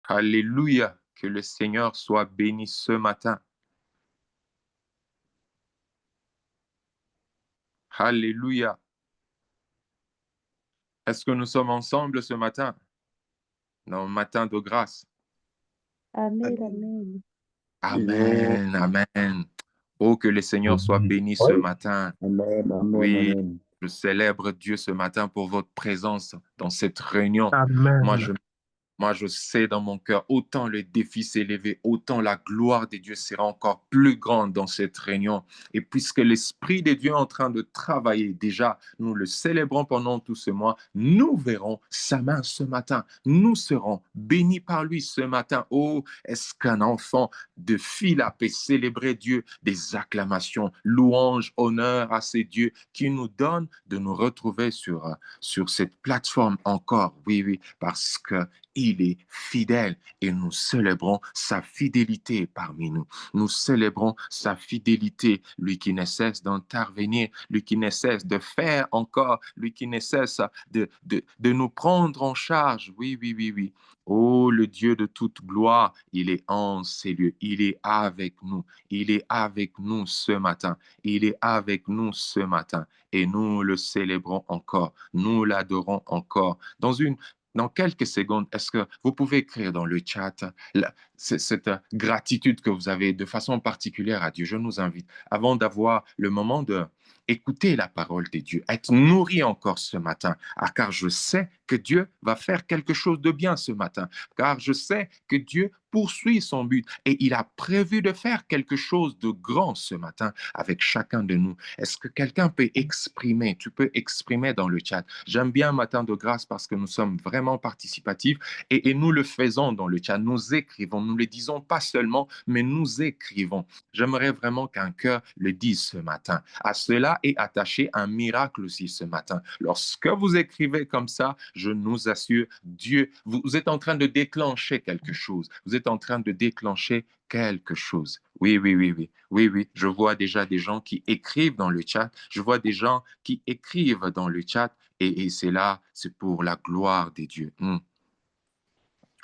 Alléluia. Que le Seigneur soit béni ce matin. Alléluia. Est-ce que nous sommes ensemble ce matin? Dans le matin de grâce. Amen, amen. Amen, amen. Oh, que le Seigneur soit Amen. béni ce Oui. matin. Amen, amen, Oui, amen. je célèbre Dieu ce matin pour votre présence dans cette réunion. Moi, Amen. je Moi, je sais dans mon cœur, autant le défi s'est élevé, autant la gloire de Dieu sera encore plus grande dans cette réunion. Et puisque l'Esprit de Dieu est en train de travailler, déjà, nous le célébrons pendant tout ce mois, nous verrons sa main ce matin. Nous serons bénis par lui ce matin. Oh, est-ce qu'un enfant de fille peut célébrer Dieu, des acclamations, louanges, honneur à ces dieux qui nous donnent de nous retrouver sur cette plateforme encore. Oui, oui, parce que il est fidèle et nous célébrons sa fidélité parmi nous. Nous célébrons sa fidélité, lui qui ne cesse d'intervenir, lui qui ne cesse de faire encore, lui qui ne cesse de nous prendre en charge. Oui, oui, oui, oui. Oh, le Dieu de toute gloire, il est en ces lieux, il est avec nous, il est avec nous ce matin, il est avec nous ce matin et nous le célébrons encore, nous l'adorons encore. Dans quelques secondes, est-ce que vous pouvez écrire dans le chat cette gratitude que vous avez de façon particulière à Dieu? Je nous invite, avant d'avoir le moment de écouter la parole de Dieu, être nourri encore ce matin, car je sais que Dieu va faire quelque chose de bien ce matin, car je sais que Dieu poursuit son but et il a prévu de faire quelque chose de grand ce matin avec chacun de nous. Est-ce que quelqu'un peut exprimer? Tu peux exprimer dans le chat. J'aime bien Matin de grâce parce que nous sommes vraiment participatifs et nous le faisons dans le chat. Nous écrivons, nous le disons pas seulement, mais nous écrivons. J'aimerais vraiment qu'un cœur le dise ce matin. À cela est attaché un miracle aussi ce matin. Lorsque vous écrivez comme ça, je nous assure, Dieu, vous êtes en train de déclencher quelque chose. Vous êtes en train de déclencher quelque chose. Oui, oui, oui, oui. Oui, oui. Je vois déjà des gens qui écrivent dans le chat. Je vois des gens qui écrivent dans le chat. Et c'est là, c'est pour la gloire de Dieu.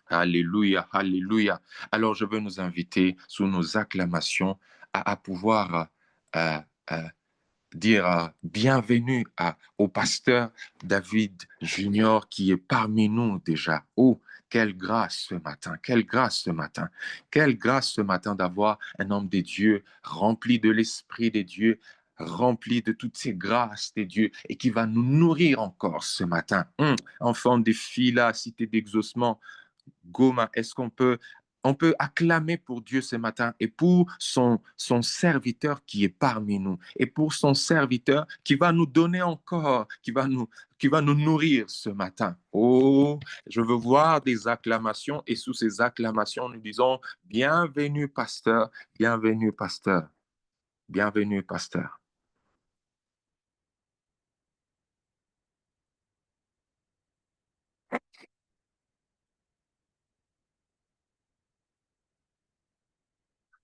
Alléluia, alléluia. Alors, je veux nous inviter sous nos acclamations à pouvoir euh, euh, dire bienvenue au pasteur David Junior qui est parmi nous déjà. Oh, quelle grâce ce matin, quelle grâce ce matin, quelle grâce ce matin d'avoir un homme de Dieu rempli de l'Esprit de Dieu, rempli de toutes ces grâces de Dieu et qui va nous nourrir encore ce matin. Enfant des filles, la cité d'exaucement, Goma, est-ce qu'on peut acclamer pour Dieu ce matin et pour son serviteur qui est parmi nous et pour son serviteur qui va nous donner encore, qui va nous nourrir ce matin. Oh, je veux voir des acclamations et sous ces acclamations, nous disons bienvenue pasteur, bienvenue pasteur, bienvenue pasteur.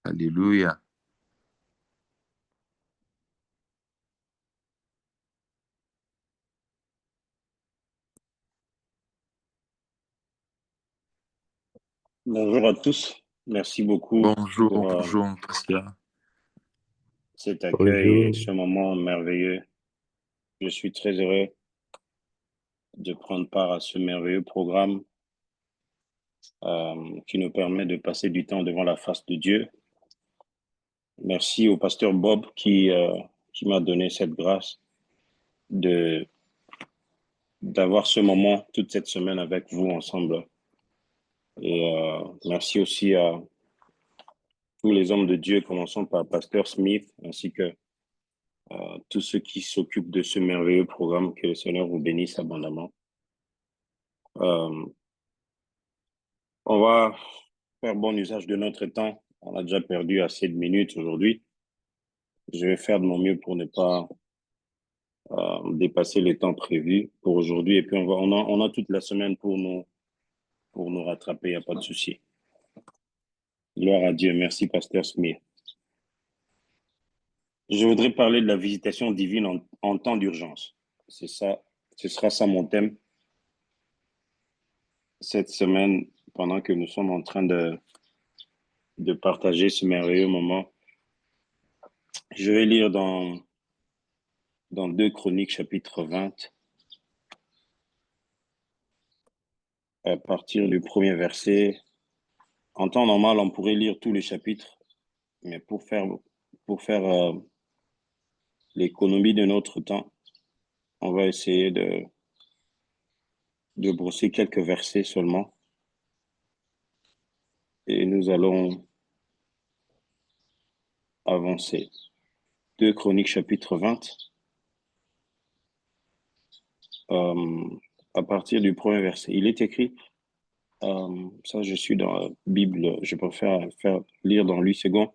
Alléluia. Bonjour à tous. Merci beaucoup Bonjour, pour bonjour pasteur. cet accueil et Bonjour. ce moment merveilleux. Je suis très heureux de prendre part à ce merveilleux programme qui nous permet de passer du temps devant la face de Dieu. Merci au pasteur Bob qui m'a donné cette grâce de d'avoir ce moment toute cette semaine avec vous ensemble. Et merci aussi à tous les hommes de Dieu, commençant par pasteur Smith, ainsi que tous ceux qui s'occupent de ce merveilleux programme. Que le Seigneur vous bénisse abondamment. On va faire bon usage de notre temps. On a déjà perdu assez de minutes aujourd'hui. Je vais faire de mon mieux pour ne pas dépasser le temps prévu pour aujourd'hui. Et puis, on a toute la semaine pour nous rattraper. Il n'y a pas de souci. Gloire à Dieu. Merci, pasteur Smith. Je voudrais parler de la visitation divine en temps d'urgence. C'est ça, ce sera ça mon thème cette semaine pendant que nous sommes en train de partager ce merveilleux moment. Je vais lire dans 2 Chroniques, chapitre 20, à partir du premier verset. En temps normal, on pourrait lire tous les chapitres, mais pour faire l'économie de notre temps, on va essayer de brosser quelques versets seulement. Et nous allons avancer. 2 Chroniques, chapitre 20, à partir du premier verset. Il est écrit, ça je suis dans la Bible, je préfère lire dans 8 secondes.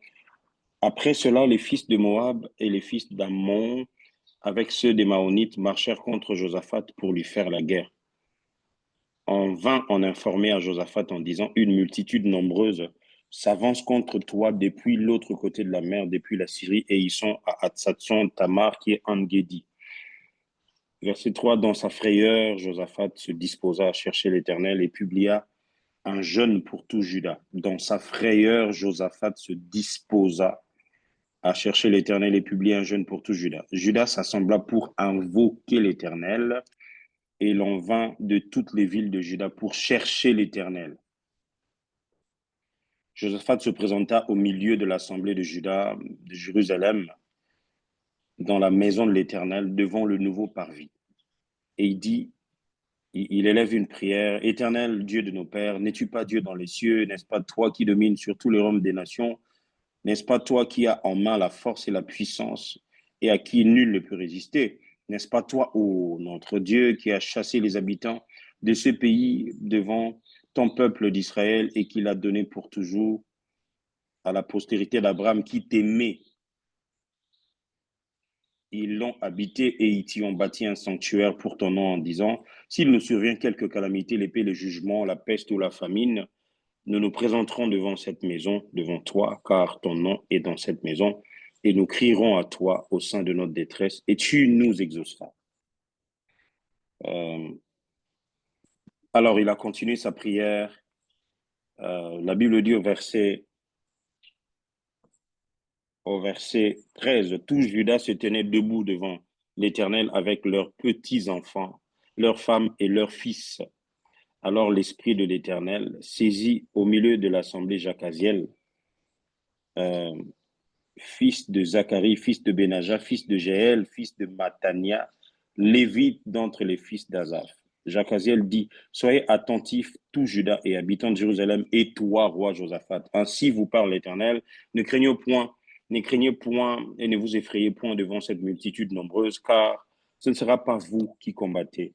Après cela, les fils de Moab et les fils d'Ammon, avec ceux des Maonites, marchèrent contre Josaphat pour lui faire la guerre. On vint en informer à Josaphat en disant, une multitude nombreuse s'avance contre toi depuis l'autre côté de la mer, depuis la Syrie, et ils sont à Hatsatson Tamar, qui est En-Gedi. Verset 3, dans sa frayeur, Josaphat se disposa à chercher l'Éternel et publia un jeûne pour tout Juda. Dans sa frayeur, Josaphat se disposa à chercher l'Éternel et publia un jeûne pour tout Juda. Juda s'assembla pour invoquer l'Éternel, et l'on vint de toutes les villes de Juda pour chercher l'Éternel. Josaphat se présenta au milieu de l'assemblée de Juda, de Jérusalem, dans la maison de l'Éternel, devant le nouveau parvis. Et il dit, il élève une prière, Éternel, Dieu de nos pères, n'es-tu pas Dieu dans les cieux? N'est-ce pas toi qui domines sur tous les royaumes des nations? N'est-ce pas toi qui as en main la force et la puissance et à qui nul ne peut résister? N'est-ce pas toi, ô notre Dieu, qui as chassé les habitants de ce pays devant ton peuple d'Israël et qui l'a donné pour toujours à la postérité d'Abraham qui t'aimait? Ils l'ont habité et ils t'y ont bâti un sanctuaire pour ton nom en disant, s'il nous survient quelque calamité, l'épée, le jugement, la peste ou la famine, nous nous présenterons devant cette maison, devant toi, car ton nom est dans cette maison, et nous crierons à toi au sein de notre détresse, et tu nous exauceras. Alors, il a continué sa prière. La Bible dit au verset 13, tout Juda se tenait debout devant l'Éternel avec leurs petits-enfants, leurs femmes et leurs fils. Alors l'Esprit de l'Éternel saisit au milieu de l'assemblée Jacaziel, fils de Zacharie, fils de Benaja, fils de Jéel, fils de Matania, lévite d'entre les fils d'Azaph. Jacaziel dit, soyez attentifs, tout Juda et habitants de Jérusalem, et toi, roi Josaphat. Ainsi vous parle l'Éternel, ne craignez point et ne vous effrayez point devant cette multitude nombreuse, car ce ne sera pas vous qui combattez,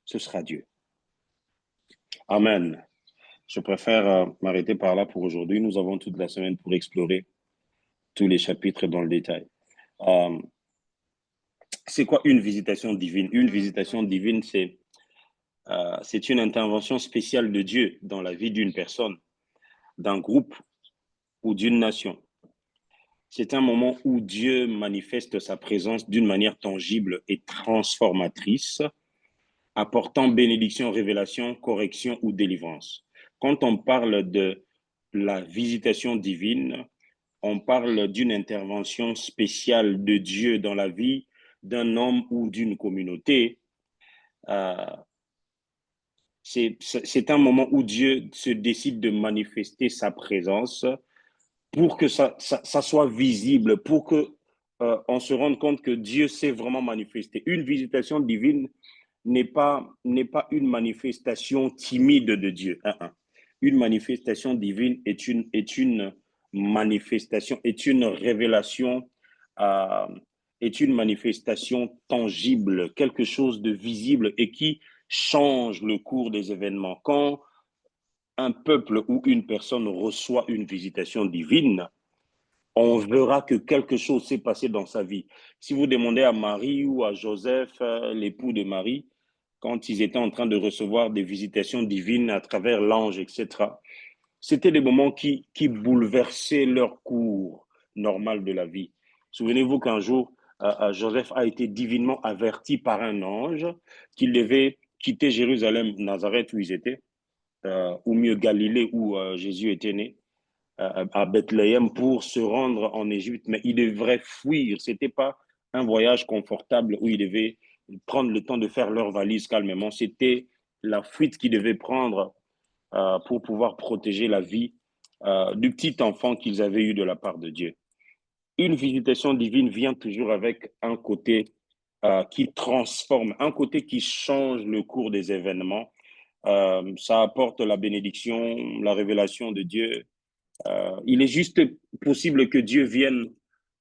ce sera Dieu. Amen. Je préfère m'arrêter par là pour aujourd'hui. Nous avons toute la semaine pour explorer tous les chapitres dans le détail. C'est quoi une visitation divine? Une visitation divine, c'est une intervention spéciale de Dieu dans la vie d'une personne, d'un groupe ou d'une nation. C'est un moment où Dieu manifeste sa présence d'une manière tangible et transformatrice, apportant bénédiction, révélation, correction ou délivrance. Quand on parle de la visitation divine, on parle d'une intervention spéciale de Dieu dans la vie d'un homme ou d'une communauté. C'est un moment où Dieu se décide de manifester sa présence pour que ça soit visible, pour que on se rende compte que Dieu s'est vraiment manifesté. Une visitation divine n'est pas une manifestation timide de Dieu. Une manifestation divine est une manifestation, est une révélation, est une manifestation tangible, quelque chose de visible et qui change le cours des événements. Quand un peuple ou une personne reçoit une visitation divine, on verra que quelque chose s'est passé dans sa vie. Si vous demandez à Marie ou à Joseph, l'époux de Marie, quand ils étaient en train de recevoir des visitations divines à travers l'ange, etc., c'était des moments qui bouleversaient leur cours normal de la vie. Souvenez-vous qu'un jour, Joseph a été divinement averti par un ange qu'il devait quitter Jérusalem, Nazareth où ils étaient, ou mieux Galilée, où Jésus était né, à Bethléem, pour se rendre en Égypte, mais il devrait fuir. Ce n'était pas un voyage confortable où ils devaient prendre le temps de faire leur valise calmement. C'était la fuite qu'ils devaient prendre pour pouvoir protéger la vie du petit enfant qu'ils avaient eu de la part de Dieu. Une visitation divine vient toujours avec un côté qui transforme, un côté qui change le cours des événements. Ça apporte la bénédiction, la révélation de Dieu. Il est juste possible que Dieu vienne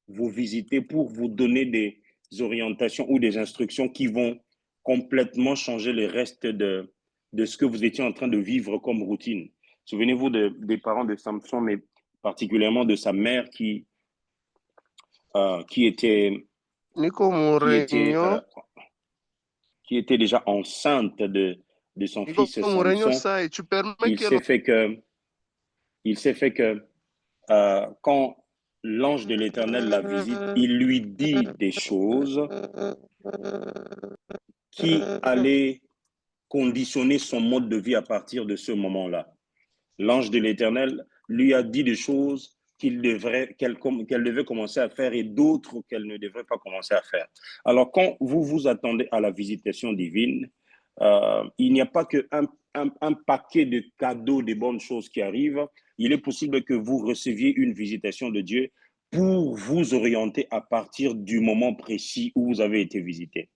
vous visiter pour vous donner des orientations ou des instructions qui vont complètement changer le reste de ce que vous étiez en train de vivre comme routine. Souvenez-vous des parents de Samson, mais particulièrement de sa mère qui était, Niko qui était, Mourinho, euh, qui était déjà enceinte de son Niko fils Mourinho, Samson. ça, et tu permets Il que s'est fait que, il s'est fait que quand l'ange de l'Éternel la visite, il lui dit des choses qui allaient conditionner son mode de vie à partir de ce moment-là. L'ange de l'Éternel lui a dit des choses qu'elle devait commencer à faire et d'autres qu'elle ne devrait pas commencer à faire. Alors, quand vous vous attendez à la visitation divine, il n'y a pas qu'un paquet de cadeaux, de bonnes choses qui arrivent. Il est possible que vous receviez une visitation de Dieu pour vous orienter à partir du moment précis où vous avez été visité.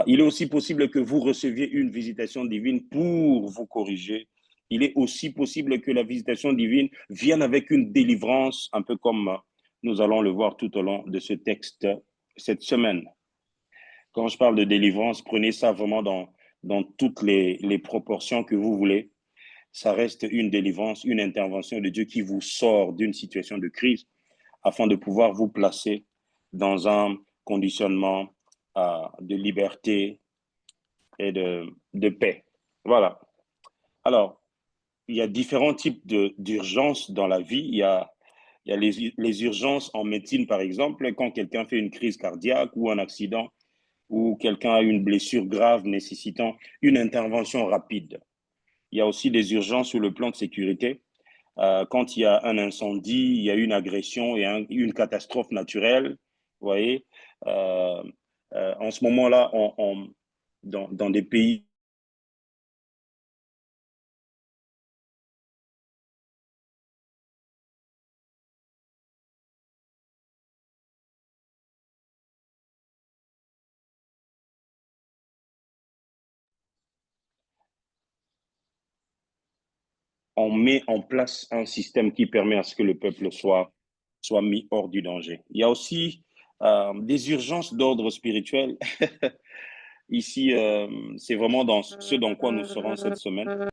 Il est aussi possible que vous receviez une visitation divine pour vous corriger. Il est aussi possible que la visitation divine vienne avec une délivrance, un peu comme nous allons le voir tout au long de ce texte cette semaine. Quand je parle de délivrance, prenez ça vraiment dans toutes les proportions que vous voulez. Ça reste une délivrance, une intervention de Dieu qui vous sort d'une situation de crise afin de pouvoir vous placer dans un conditionnement de liberté et de paix. Voilà. Alors, il y a différents types d'urgences dans la vie. Il y a les urgences en médecine, par exemple, quand quelqu'un fait une crise cardiaque ou un accident, ou quelqu'un a une blessure grave nécessitant une intervention rapide. Il y a aussi des urgences sur le plan de sécurité. Quand il y a un incendie, il y a une agression et une catastrophe naturelle, vous voyez. En ce moment-là, dans des pays on met en place un système qui permet à ce que le peuple soit mis hors du danger. Il y a aussi des urgences d'ordre spirituel. Ici, c'est vraiment dans ce dans quoi nous serons cette semaine,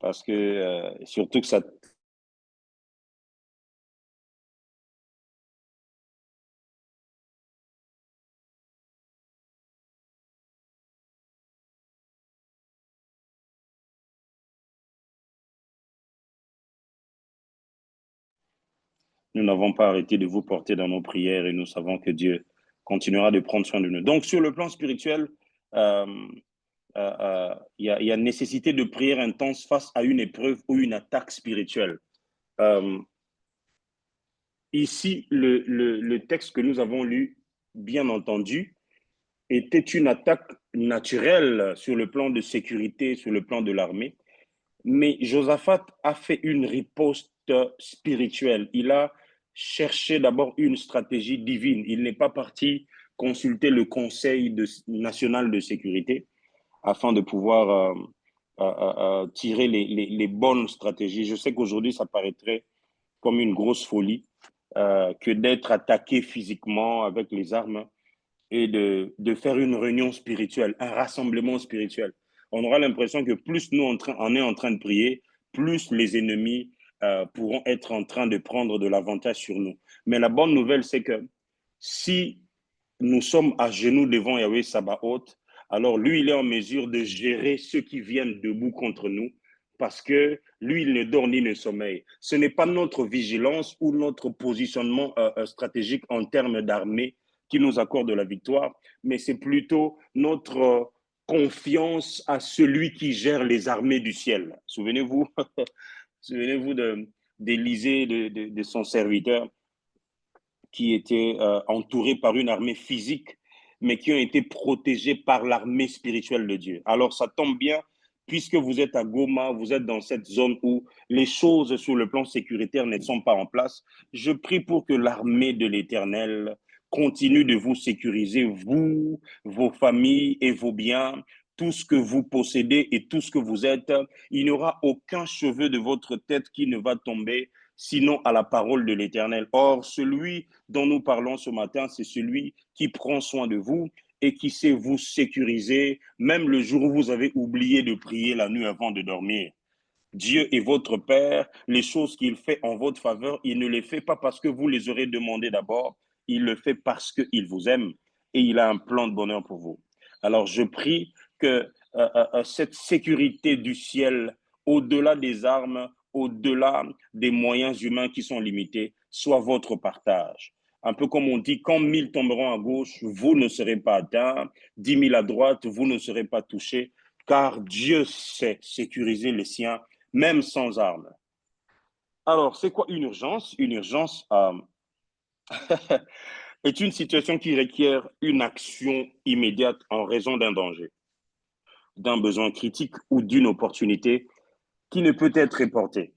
parce que surtout que ça nous n'avons pas arrêté de vous porter dans nos prières et nous savons que Dieu continuera de prendre soin de nous. Donc, sur le plan spirituel, euh, il y a nécessité de prière intense face à une épreuve ou une attaque spirituelle. Euh, Ici, le texte que nous avons lu, bien entendu, était une attaque naturelle sur le plan de sécurité, sur le plan de l'armée. Mais Josaphat a fait une riposte spirituelle. Il a cherché d'abord une stratégie divine. Il n'est pas parti consulter le Conseil national de sécurité afin de pouvoir tirer les bonnes stratégies. Je sais qu'aujourd'hui, ça paraîtrait comme une grosse folie que d'être attaqué physiquement avec les armes et de faire une réunion spirituelle, un rassemblement spirituel. On aura l'impression que plus nous on est en train de prier, plus les ennemis pourront être en train de prendre de l'avantage sur nous. Mais la bonne nouvelle, c'est que si nous sommes à genoux devant Yahweh Sabaoth, alors lui, il est en mesure de gérer ceux qui viennent debout contre nous parce que lui, il ne dort ni ne sommeille. Ce n'est pas notre vigilance ou notre positionnement stratégique en termes d'armée qui nous accorde la victoire, mais c'est plutôt notre confiance à celui qui gère les armées du ciel. Souvenez-vous, souvenez-vous d'Élisée, de son serviteur, qui étaient entourés par une armée physique, mais qui ont été protégés par l'armée spirituelle de Dieu. Alors ça tombe bien, puisque vous êtes à Goma, vous êtes dans cette zone où les choses sur le plan sécuritaire ne sont pas en place. Je prie pour que l'armée de l'Éternel continue de vous sécuriser, vous, vos familles et vos biens, tout ce que vous possédez et tout ce que vous êtes. Il n'y aura aucun cheveu de votre tête qui ne va tomber, sinon à la parole de l'Éternel. Or, celui dont nous parlons ce matin, c'est celui qui prend soin de vous et qui sait vous sécuriser, même le jour où vous avez oublié de prier la nuit avant de dormir. Dieu est votre Père. Les choses qu'il fait en votre faveur, il ne les fait pas parce que vous les aurez demandées d'abord. Il le fait parce qu'il vous aime et il a un plan de bonheur pour vous. Alors, je prie que cette sécurité du ciel, au-delà des armes, au-delà des moyens humains qui sont limités, soit votre partage. Un peu comme on dit, quand 1000 tomberont à gauche, vous ne serez pas atteints. 10 000 à droite, vous ne serez pas touchés, car Dieu sait sécuriser les siens, même sans armes. Alors, c'est quoi une urgence? Une urgence est une situation qui requiert une action immédiate en raison d'un danger, d'un besoin critique ou d'une opportunité qui ne peut être reportée.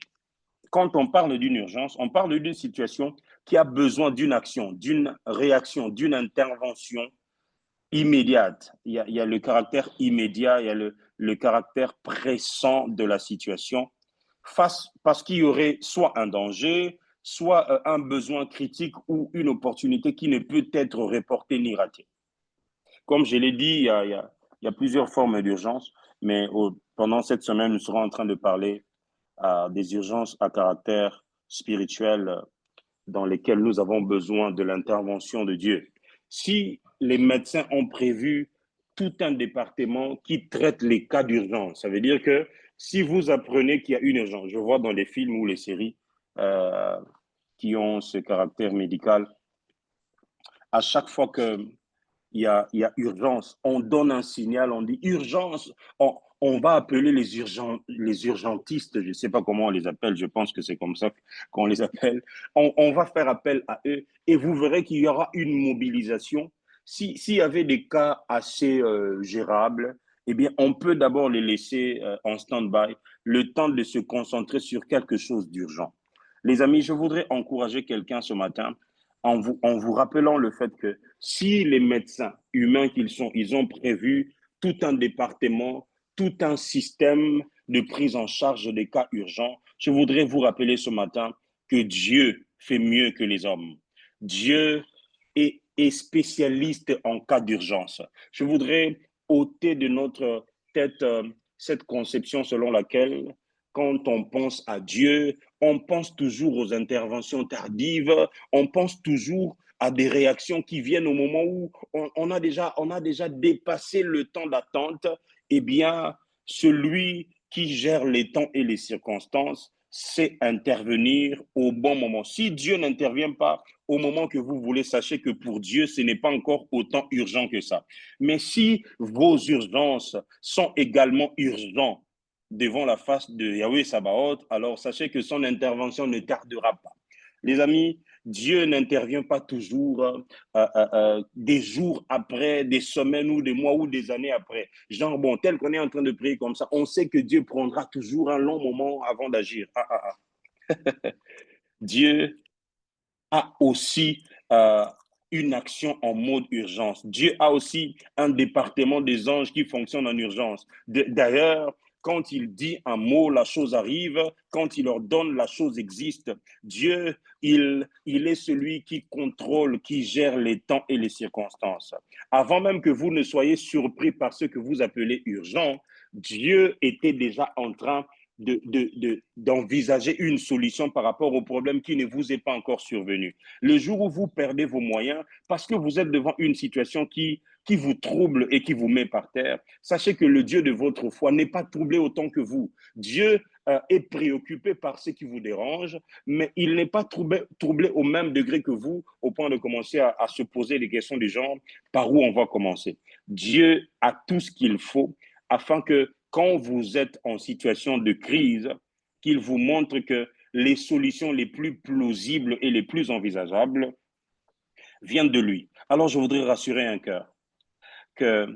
Quand on parle d'une urgence, on parle d'une situation qui a besoin d'une action, d'une réaction, d'une intervention immédiate. Il y a le caractère immédiat, il y a le caractère pressant de la situation, parce qu'il y aurait soit un danger, soit un besoin critique ou une opportunité qui ne peut être reportée ni ratée. Comme je l'ai dit, il y a plusieurs formes d'urgence, mais pendant cette semaine, nous serons en train de parler des urgences à caractère spirituel dans lesquelles nous avons besoin de l'intervention de Dieu. Si les médecins ont prévu tout un département qui traite les cas d'urgence, ça veut dire que si vous apprenez qu'il y a une urgence, je vois dans les films ou les séries qui ont ce caractère médical, à chaque fois qu'il y a urgence, on donne un signal, on dit urgence, on va appeler les urgentistes, je ne sais pas comment on les appelle, je pense que c'est comme ça qu'on les appelle. On va faire appel à eux et vous verrez qu'il y aura une mobilisation. S'il y avait des cas assez gérables, eh bien, on peut d'abord les laisser en stand-by, le temps de se concentrer sur quelque chose d'urgent. Les amis, je voudrais encourager quelqu'un ce matin en vous rappelant le fait que si les médecins humains qu'ils sont, ils ont prévu tout un département, tout un système de prise en charge des cas urgents, je voudrais vous rappeler ce matin que Dieu fait mieux que les hommes. Dieu est spécialiste en cas d'urgence. Je voudrais ôter de notre tête cette conception selon laquelle, quand on pense à Dieu, on pense toujours aux interventions tardives, on pense toujours à des réactions qui viennent au moment où on a déjà dépassé le temps d'attente. Eh bien, celui qui gère les temps et les circonstances sait intervenir au bon moment. Si Dieu n'intervient pas au moment que vous voulez, sachez que pour Dieu, ce n'est pas encore autant urgent que ça. Mais si vos urgences sont également urgentes devant la face de Yahweh Sabaoth, alors sachez que son intervention ne tardera pas. Les amis, Dieu n'intervient pas toujours des jours après, des semaines ou des mois ou des années après. Genre, bon, tel qu'on est en train de prier comme ça, on sait que Dieu prendra toujours un long moment avant d'agir. Dieu a aussi une action en mode urgence. Dieu a aussi un département des anges qui fonctionne en urgence. D'ailleurs, quand il dit un mot, la chose arrive. Quand il ordonne, la chose existe. Dieu, il est celui qui contrôle, qui gère les temps et les circonstances. Avant même que vous ne soyez surpris par ce que vous appelez urgent, Dieu était déjà en train d'envisager une solution par rapport au problème qui ne vous est pas encore survenu. Le jour où vous perdez vos moyens parce que vous êtes devant une situation qui vous trouble et qui vous met par terre, sachez que le Dieu de votre foi n'est pas troublé autant que vous. Dieu est préoccupé par ce qui vous dérange, mais il n'est pas troublé au même degré que vous, au point de commencer à se poser des questions du genre, par où on va commencer. Dieu a tout ce qu'il faut afin que quand vous êtes en situation de crise, qu'il vous montre que les solutions les plus plausibles et les plus envisageables viennent de lui. Alors, je voudrais rassurer un cœur que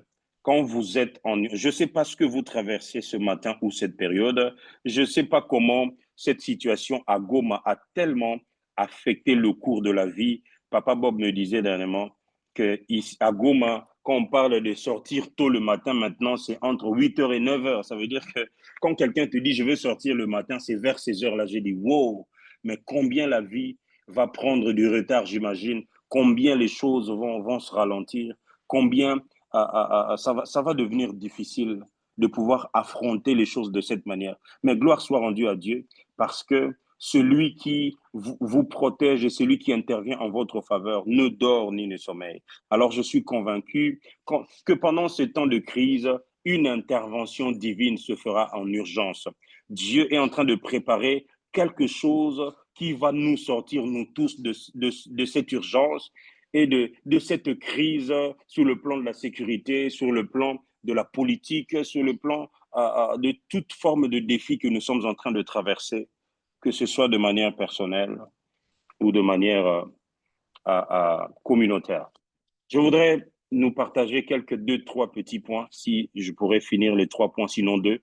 quand vous êtes en... Je ne sais pas ce que vous traversez ce matin ou cette période. Je ne sais pas comment cette situation à Goma a tellement affecté le cours de la vie. Papa Bob me disait dernièrement qu'à Goma, quand on parle de sortir tôt le matin, maintenant, c'est entre 8 h et 9 h. Ça veut dire que quand quelqu'un te dit « je veux sortir le matin », c'est vers ces heures-là. J'ai dit « wow !» Mais combien la vie va prendre du retard, j'imagine. Combien les choses vont se ralentir. Combien ça va devenir difficile de pouvoir affronter les choses de cette manière. Mais gloire soit rendue à Dieu parce que celui qui vous protège et celui qui intervient en votre faveur ne dort ni ne sommeille. Alors je suis convaincu que pendant ce temps de crise, une intervention divine se fera en urgence. Dieu est en train de préparer quelque chose qui va nous sortir, nous tous, de cette urgence et de cette crise sur le plan de la sécurité, sur le plan de la politique, sur le plan de toute forme de défi que nous sommes en train de traverser, que ce soit de manière personnelle ou de manière communautaire. Je voudrais nous partager quelques 2, 3 petits points, si je pourrais finir les 3 points, sinon 2,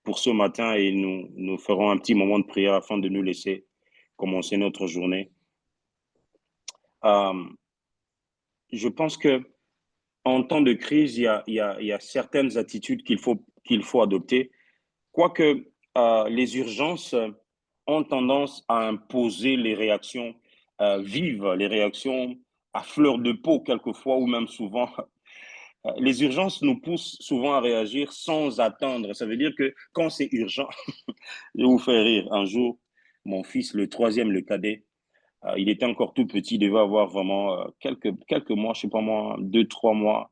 pour ce matin, et nous ferons un petit moment de prière afin de nous laisser commencer notre journée. Je pense que en temps de crise, il y a certaines attitudes qu'il faut adopter, quoique les urgences ont tendance à imposer les réactions vives, les réactions à fleur de peau quelquefois, ou même souvent. Les urgences nous poussent souvent à réagir sans attendre. Ça veut dire que quand c'est urgent, je vais vous faire rire. Un jour, mon fils, le troisième, le cadet, il était encore tout petit, il devait avoir vraiment quelques mois, je sais pas moi, 2, 3 mois.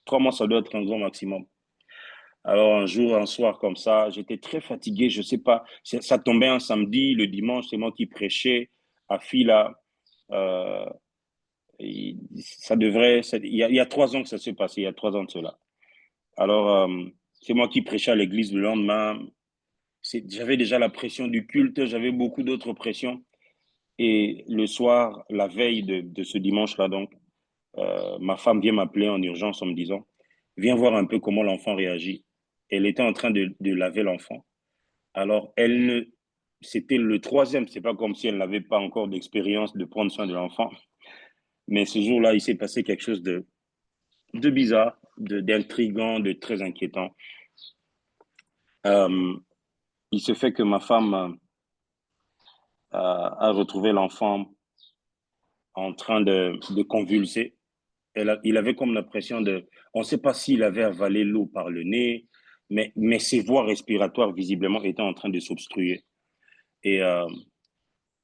3 mois, ça doit être un grand maximum. Alors un jour, un soir comme ça, j'étais très fatigué, je sais pas, ça tombait un samedi, le dimanche, c'est moi qui prêchais à Fila. Euh, il y a 3 ans que ça s'est passé, il y a 3 ans de cela. Alors, c'est moi qui prêchais à l'église le lendemain. J'avais déjà la pression du culte, j'avais beaucoup d'autres pressions. Et le soir, la veille de ce dimanche-là, donc, ma femme vient m'appeler en urgence en me disant, viens voir un peu comment l'enfant réagit. Elle était en train de laver l'enfant. Alors, c'était le troisième, c'est pas comme si elle n'avait pas encore d'expérience de prendre soin de l'enfant. Mais ce jour-là, il s'est passé quelque chose de bizarre, d'intriguant, de très inquiétant. Euh, il se fait que ma femme a retrouvé l'enfant en train de convulser. Il avait comme l'impression on ne sait pas s'il avait avalé l'eau par le nez, mais ses voies respiratoires visiblement étaient en train de s'obstruer. Et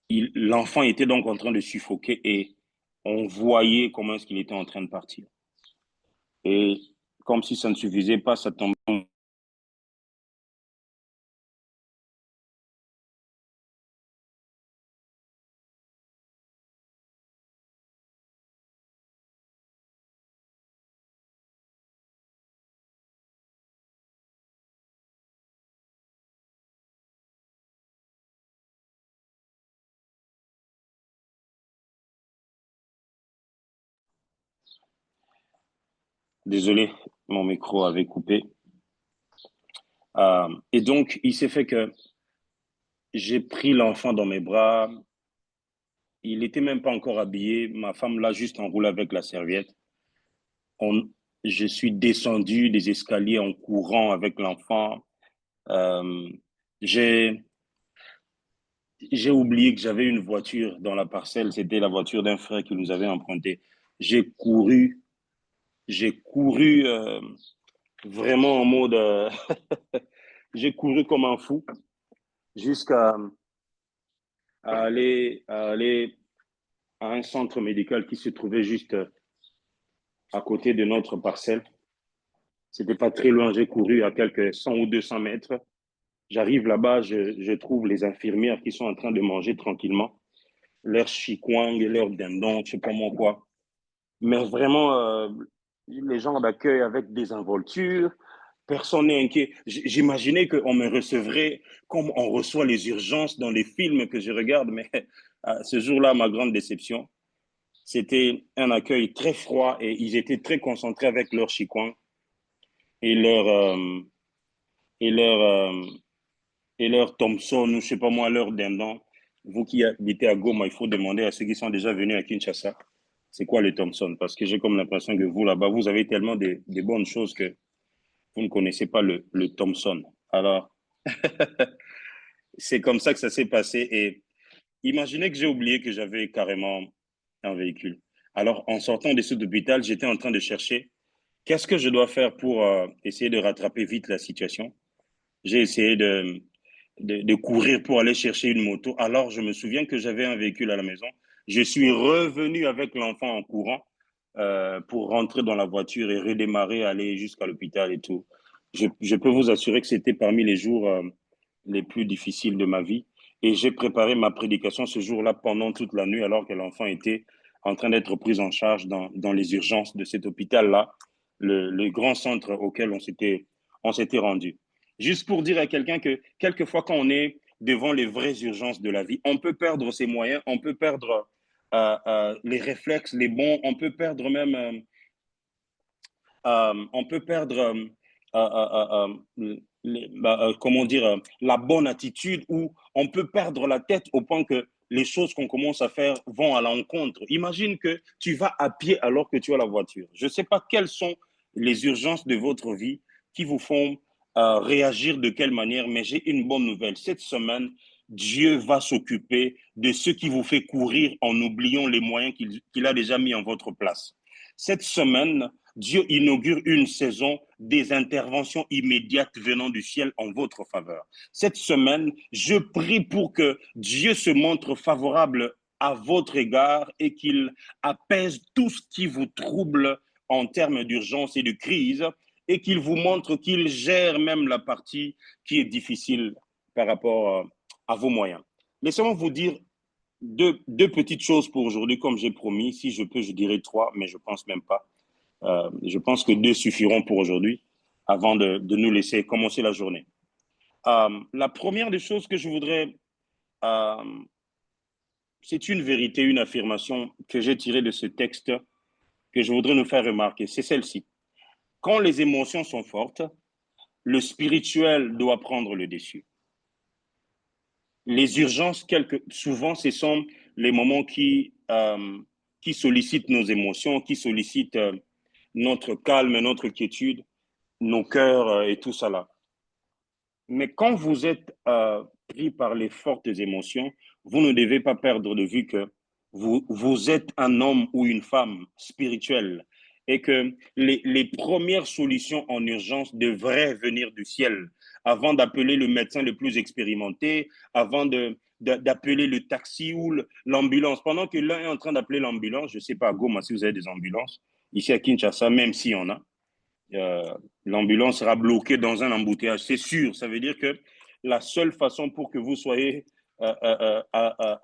l'enfant était donc en train de suffoquer et on voyait comment est-ce qu'il était en train de partir. Et comme si ça ne suffisait pas, ça tombait. Désolé, mon micro avait coupé. Et donc, il s'est fait que j'ai pris l'enfant dans mes bras. Il n'était même pas encore habillé. Ma femme l'a juste enroulé avec la serviette. On, je suis descendu des escaliers en courant avec l'enfant. Euh, j'ai, j'ai oublié que j'avais une voiture dans la parcelle. C'était la voiture d'un frère qui nous avait emprunté. J'ai couru, j'ai couru vraiment en mode. J'ai couru comme un fou jusqu'à aller à un centre médical qui se trouvait juste à côté de notre parcelle. C'était pas très loin, j'ai couru à quelques 100 ou 200 mètres. J'arrive là-bas, je trouve les infirmières qui sont en train de manger tranquillement, leur chikwang, leur dindon, je sais pas moi quoi. Mais vraiment, les gens d'accueil avec désinvolture, personne n'est inquiet. J'imaginais qu'on me recevrait comme on reçoit les urgences dans les films que je regarde, mais ce jour-là, ma grande déception, c'était un accueil très froid et ils étaient très concentrés avec leur chikwang et leur, et leur, et leur Thompson, ou je sais pas moi, leur dindon. Vous qui habitez à Goma, il faut demander à ceux qui sont déjà venus à Kinshasa, c'est quoi le Thompson? Parce que j'ai comme l'impression que vous, là-bas, vous avez tellement de bonnes choses que vous ne connaissez pas le Thompson. Alors, c'est comme ça que ça s'est passé. Et imaginez que j'ai oublié que j'avais carrément un véhicule. Alors, en sortant de cet hôpital, j'étais en train de chercher qu'est-ce que je dois faire pour essayer de rattraper vite la situation. J'ai essayé de courir pour aller chercher une moto. Alors, je me souviens que j'avais un véhicule à la maison. Je suis revenu avec l'enfant en courant pour rentrer dans la voiture et redémarrer, aller jusqu'à l'hôpital et tout. Je peux vous assurer que c'était parmi les jours les plus difficiles de ma vie. Et j'ai préparé ma prédication ce jour-là pendant toute la nuit, alors que l'enfant était en train d'être pris en charge dans les urgences de cet hôpital-là, le grand centre auquel on s'était rendu. Juste pour dire à quelqu'un que quelquefois, quand on est devant les vraies urgences de la vie, on peut perdre ses moyens, on peut perdre les réflexes, les bons, on peut perdre même, on peut perdre, comment dire, la bonne attitude ou on peut perdre la tête au point que les choses qu'on commence à faire vont à l'encontre. Imagine que tu vas à pied alors que tu as la voiture. Je ne sais pas quelles sont les urgences de votre vie qui vous font réagir de quelle manière, mais j'ai une bonne nouvelle. Cette semaine, Dieu va s'occuper de ce qui vous fait courir en oubliant les moyens qu'il a déjà mis en votre place. Cette semaine, Dieu inaugure une saison des interventions immédiates venant du ciel en votre faveur. Cette semaine, je prie pour que Dieu se montre favorable à votre égard et qu'il apaise tout ce qui vous trouble en termes d'urgence et de crise et qu'il vous montre qu'il gère même la partie qui est difficile par rapport à vos moyens. Laissez-moi vous dire deux petites choses pour aujourd'hui, comme j'ai promis. Si je peux, je dirais trois, mais je pense même pas. Je pense que deux suffiront pour aujourd'hui avant de nous laisser commencer la journée. La première des choses que je voudrais, euh, c'est une vérité, une affirmation que j'ai tirée de ce texte que je voudrais nous faire remarquer. C'est celle-ci. Quand les émotions sont fortes, le spirituel doit prendre le dessus. Les urgences, souvent, ce sont les moments qui sollicitent nos émotions, qui sollicitent notre calme, notre quiétude, nos cœurs et tout ça là. Mais quand vous êtes pris par les fortes émotions, vous ne devez pas perdre de vue que vous êtes un homme ou une femme spirituelle et que les premières solutions en urgence devraient venir du ciel avant d'appeler le médecin le plus expérimenté, avant d'appeler le taxi ou l'ambulance. Pendant que l'un est en train d'appeler l'ambulance, je ne sais pas à Goma si vous avez des ambulances, ici à Kinshasa, même s'il y en a, euh, l'ambulance sera bloquée dans un embouteillage. C'est sûr, ça veut dire que la seule façon pour que vous soyez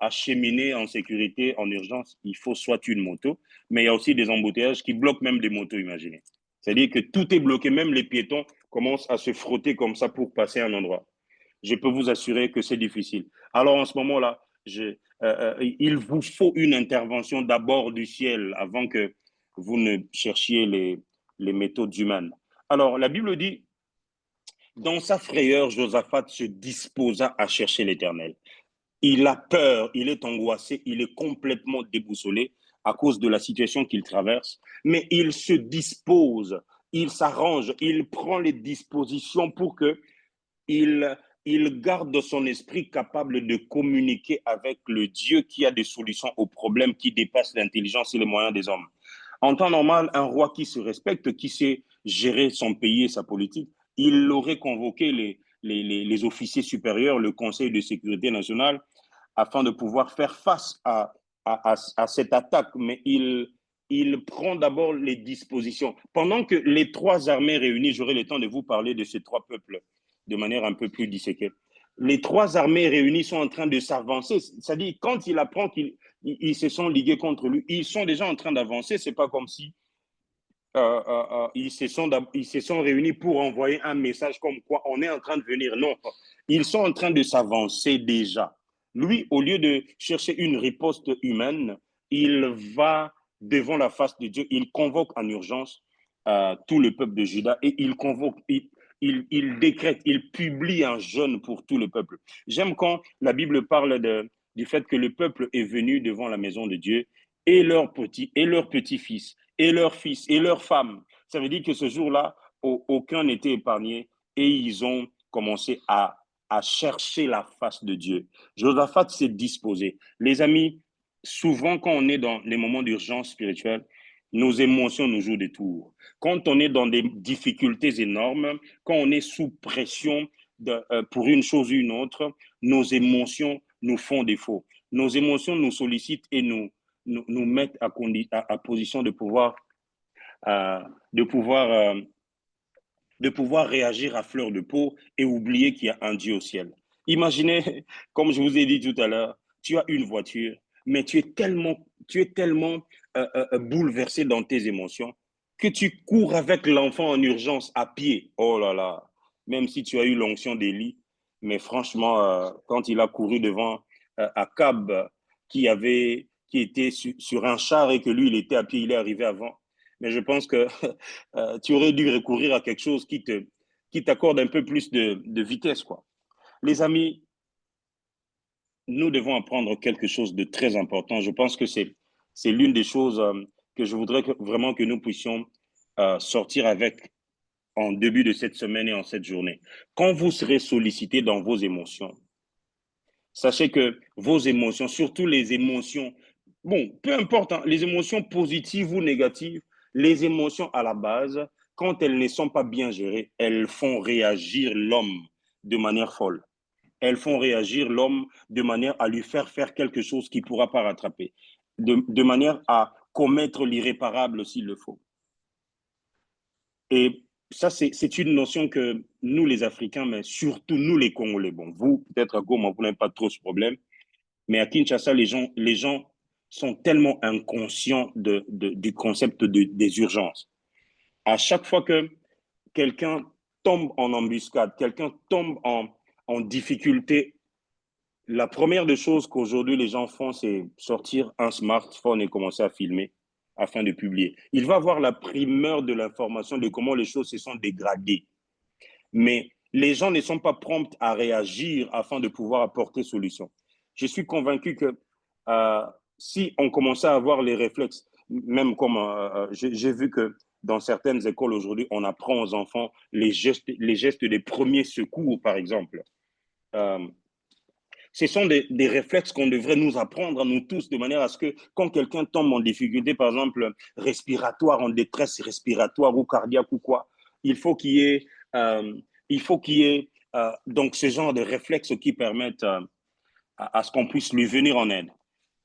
acheminé en sécurité, en urgence, il faut soit une moto, mais il y a aussi des embouteillages qui bloquent même des motos, imaginez. C'est-à-dire que tout est bloqué, même les piétons commencent à se frotter comme ça pour passer à un endroit. Je peux vous assurer que c'est difficile. Alors en ce moment-là, il vous faut une intervention d'abord du ciel avant que vous ne cherchiez les méthodes humaines. Alors la Bible dit, dans sa frayeur, Josaphat se disposa à chercher l'Éternel. Il a peur, il est angoissé, il est complètement déboussolé à cause de la situation qu'il traverse, mais il se dispose, il s'arrange, il prend les dispositions pour que il, il garde son esprit capable de communiquer avec le Dieu qui a des solutions aux problèmes qui dépassent l'intelligence et les moyens des hommes. En temps normal, un roi qui se respecte, qui sait gérer son pays et sa politique, il aurait convoqué les officiers supérieurs, le Conseil de sécurité nationale, afin de pouvoir faire face à cette attaque. Mais il prend d'abord les dispositions. Pendant que les trois armées réunies, j'aurai le temps de vous parler de ces trois peuples de manière un peu plus disséquée. Les trois armées réunies sont en train de s'avancer. C'est-à-dire, quand il apprend qu'ils se sont ligués contre lui, ils sont déjà en train d'avancer. C'est pas comme si ils se sont réunis pour envoyer un message comme quoi on est en train de venir. Non, ils sont en train de s'avancer déjà. Lui, au lieu de chercher une riposte humaine, il va devant la face de Dieu, il convoque en urgence tout le peuple de Juda et il décrète, il publie un jeûne pour tout le peuple. J'aime quand la Bible parle du fait que le peuple est venu devant la maison de Dieu et leurs petits et leurs petits-fils et leurs fils et leurs femmes. Ça veut dire que ce jour-là, aucun n'était épargné et ils ont commencé à chercher la face de Dieu. Josaphat s'est disposé. Les amis, souvent quand on est dans les moments d'urgence spirituelle, nos émotions nous jouent des tours. Quand on est dans des difficultés énormes, quand on est sous pression pour une chose ou une autre, nos émotions nous font défaut. Nos émotions nous sollicitent et nous mettent à position euh, de pouvoir, euh, de pouvoir réagir à fleur de peau et oublier qu'il y a un Dieu au ciel. Imaginez, comme je vous ai dit tout à l'heure, tu as une voiture, mais tu es tellement bouleversé dans tes émotions que tu cours avec l'enfant en urgence à pied. Oh là là, même si tu as eu l'onction d'Élie, mais franchement, quand il a couru devant Akab, qui était sur un char et que lui, il était à pied, il est arrivé avant. Mais je pense que tu aurais dû recourir à quelque chose qui t'accorde un peu plus de vitesse, quoi. Les amis, nous devons apprendre quelque chose de très important. Je pense que c'est l'une des choses que je voudrais vraiment que nous puissions sortir avec en début de cette semaine et en cette journée. Quand vous serez sollicité dans vos émotions, sachez que vos émotions, surtout les émotions, bon, peu importe, hein, les émotions positives ou négatives, les émotions à la base, quand elles ne sont pas bien gérées, elles font réagir l'homme de manière folle. Elles font réagir l'homme de manière à lui faire quelque chose qu'il ne pourra pas rattraper, de manière à commettre l'irréparable s'il le faut. Et ça, c'est une notion que nous, les Africains, mais surtout nous, les Congolais, bon, vous, peut-être à Goma, vous n'avez pas trop ce problème, mais à Kinshasa, les gens sont tellement inconscients du concept des urgences. À chaque fois que quelqu'un tombe en embuscade, quelqu'un tombe en difficulté, la première des choses qu'aujourd'hui les gens font, c'est sortir un smartphone et commencer à filmer afin de publier. Il va avoir la primeur de l'information de comment les choses se sont dégradées. Mais les gens ne sont pas prompts à réagir afin de pouvoir apporter solution. Je suis convaincu que euh, si on commençait à avoir les réflexes, même comme j'ai vu que dans certaines écoles aujourd'hui, on apprend aux enfants les gestes des premiers secours, par exemple. Euh, Ce sont des réflexes qu'on devrait nous apprendre à nous tous, de manière à ce que quand quelqu'un tombe en difficulté, par exemple, respiratoire, en détresse respiratoire ou cardiaque ou quoi, il faut qu'il y ait, euh, il faut qu'il y ait donc ce genre de réflexes qui permettent à ce qu'on puisse lui venir en aide.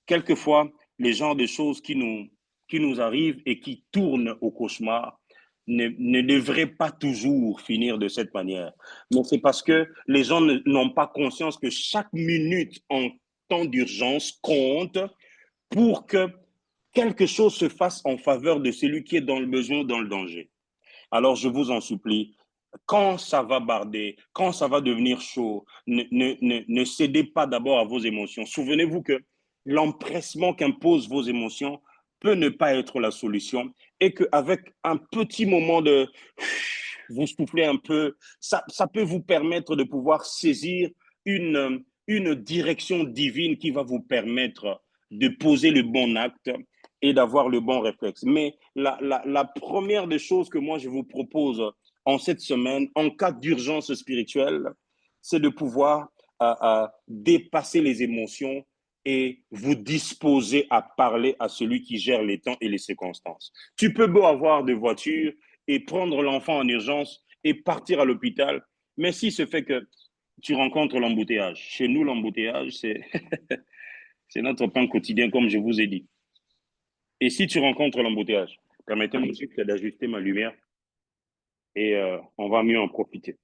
Quelquefois, les genres de choses qui nous arrivent et qui tournent au cauchemar ne devraient pas toujours finir de cette manière. Mais c'est parce que les gens n'ont pas conscience que chaque minute en temps d'urgence compte pour que quelque chose se fasse en faveur de celui qui est dans le besoin, dans le danger. Alors, je vous en supplie, quand ça va barder, quand ça va devenir chaud, ne cédez pas d'abord à vos émotions. Souvenez-vous que l'empressement qu'imposent vos émotions peut ne pas être la solution et qu'avec un petit moment de vous soufflez un peu, ça peut vous permettre de pouvoir saisir une direction divine qui va vous permettre de poser le bon acte et d'avoir le bon réflexe. Mais la première des choses que moi je vous propose en cette semaine, en cas d'urgence spirituelle, c'est de pouvoir dépasser les émotions et vous disposer à parler à celui qui gère les temps et les circonstances. Tu peux beau avoir de voitures et prendre l'enfant en urgence et partir à l'hôpital, mais si ce fait que tu rencontres l'embouteillage, chez nous l'embouteillage, c'est notre pain quotidien, comme je vous ai dit. Et si tu rencontres l'embouteillage, permettez-moi juste d'ajuster ma lumière et on va mieux en profiter.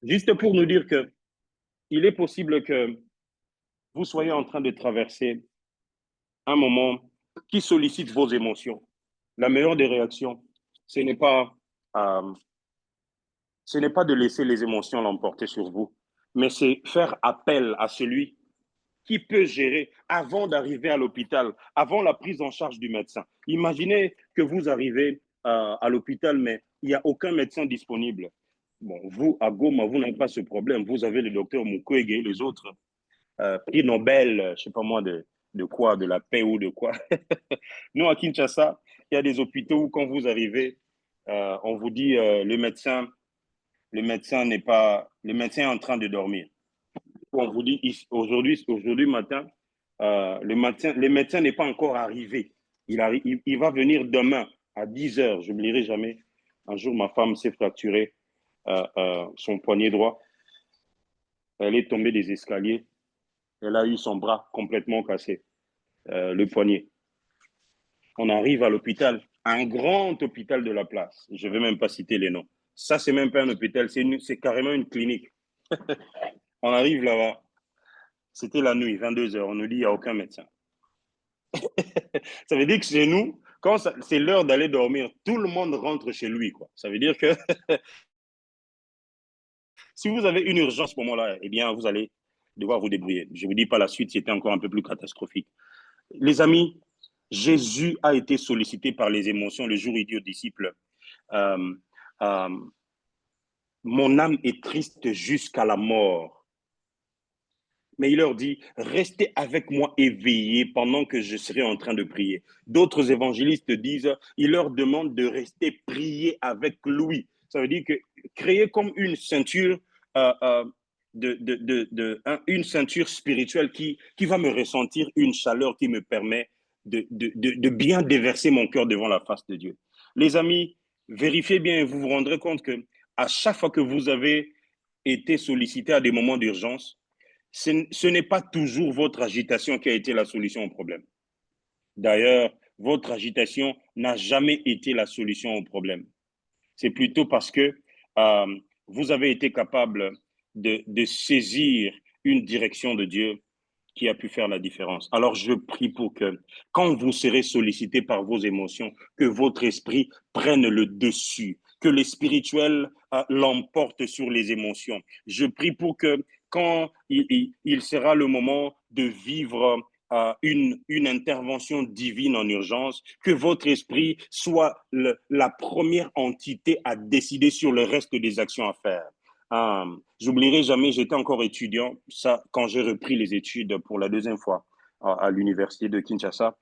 Juste pour nous dire que il est possible que vous soyez en train de traverser un moment qui sollicite vos émotions. La meilleure des réactions, ce n'est pas, euh, ce n'est pas de laisser les émotions l'emporter sur vous, mais c'est faire appel à celui qui peut gérer avant d'arriver à l'hôpital, avant la prise en charge du médecin. Imaginez que vous arrivez à l'hôpital, mais il n'y a aucun médecin disponible. Bon, vous, à Goma, vous n'avez pas ce problème. Vous avez le docteur Mukwege et les autres prix Nobel, je ne sais pas moi, de quoi, de la paix ou de quoi. Nous, à Kinshasa, il y a des hôpitaux où quand vous arrivez, on vous dit le médecin est en train de dormir. On vous dit aujourd'hui matin, le médecin n'est pas encore arrivé. Il va venir demain à 10 heures. Je n'oublierai jamais. Un jour, ma femme s'est fracturée son poignet droit. Elle est tombée des escaliers. Elle a eu son bras complètement cassé, le poignet. On arrive à l'hôpital, un grand hôpital de la place. Je ne vais même pas citer les noms. Ça, c'est même pas un hôpital, c'est carrément une clinique. On arrive là-bas. C'était la nuit, 22 heures. On nous dit qu'il n'y a aucun médecin. Ça veut dire que chez nous, quand c'est l'heure d'aller dormir, tout le monde rentre chez lui, quoi. Ça veut dire que si vous avez une urgence à ce moment-là, eh bien, vous allez devoir vous débrouiller. Je ne vous dis pas la suite, c'était encore un peu plus catastrophique. Les amis, Jésus a été sollicité par les émotions le jour où il dit aux disciples, euh, euh, mon âme est triste jusqu'à la mort. Mais il leur dit, restez avec moi éveillés pendant que je serai en train de prier. D'autres évangélistes disent, il leur demande de rester prier avec lui. Ça veut dire que créer comme une ceinture, une ceinture spirituelle qui va me ressentir une chaleur qui me permet de bien déverser mon cœur devant la face de Dieu. Les amis, vérifiez bien et vous vous rendrez compte que à chaque fois que vous avez été sollicité à des moments d'urgence, ce n'est pas toujours votre agitation qui a été la solution au problème. D'ailleurs, votre agitation n'a jamais été la solution au problème. C'est plutôt parce que vous avez été capable de saisir une direction de Dieu qui a pu faire la différence. Alors, je prie pour que, quand vous serez sollicité par vos émotions, que votre esprit prenne le dessus, que le spirituel l'emporte sur les émotions. Je prie pour que, quand il sera le moment de vivre une intervention divine en urgence, que votre esprit soit la première entité à décider sur le reste des actions à faire. J'oublierai jamais, j'étais encore étudiant, ça, quand j'ai repris les études pour la deuxième fois à l'université de Kinshasa,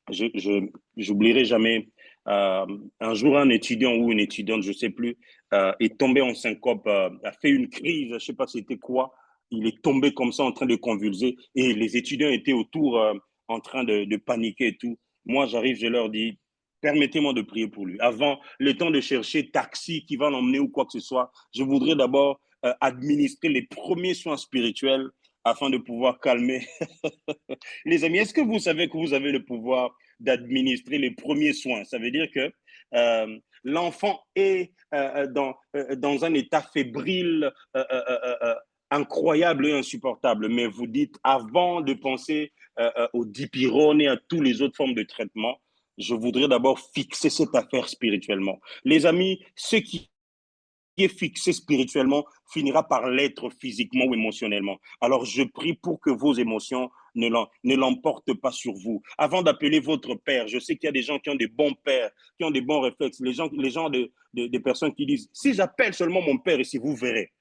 j'oublierai jamais, un jour un étudiant ou une étudiante, je ne sais plus, est tombé en syncope, a fait une crise, je ne sais pas c'était quoi, il est tombé comme ça en train de convulser et les étudiants étaient autour en train de paniquer et tout. Moi, j'arrive, je leur dis, permettez-moi de prier pour lui. Avant le temps de chercher taxi qui va l'emmener ou quoi que ce soit, je voudrais d'abord administrer les premiers soins spirituels afin de pouvoir calmer. Les amis, est-ce que vous savez que vous avez le pouvoir d'administrer les premiers soins? Ça veut dire que l'enfant est dans un état fébrile, incroyable et insupportable. Mais vous dites, avant de penser au dipyrone et à toutes les autres formes de traitement, je voudrais d'abord fixer cette affaire spirituellement. Les amis, ce qui est fixé spirituellement finira par l'être physiquement ou émotionnellement. Alors je prie pour que vos émotions ne l'emportent pas sur vous. Avant d'appeler votre père, je sais qu'il y a des gens qui ont des bons pères, qui ont des bons réflexes, les gens des personnes qui disent, si j'appelle seulement mon père ici, vous verrez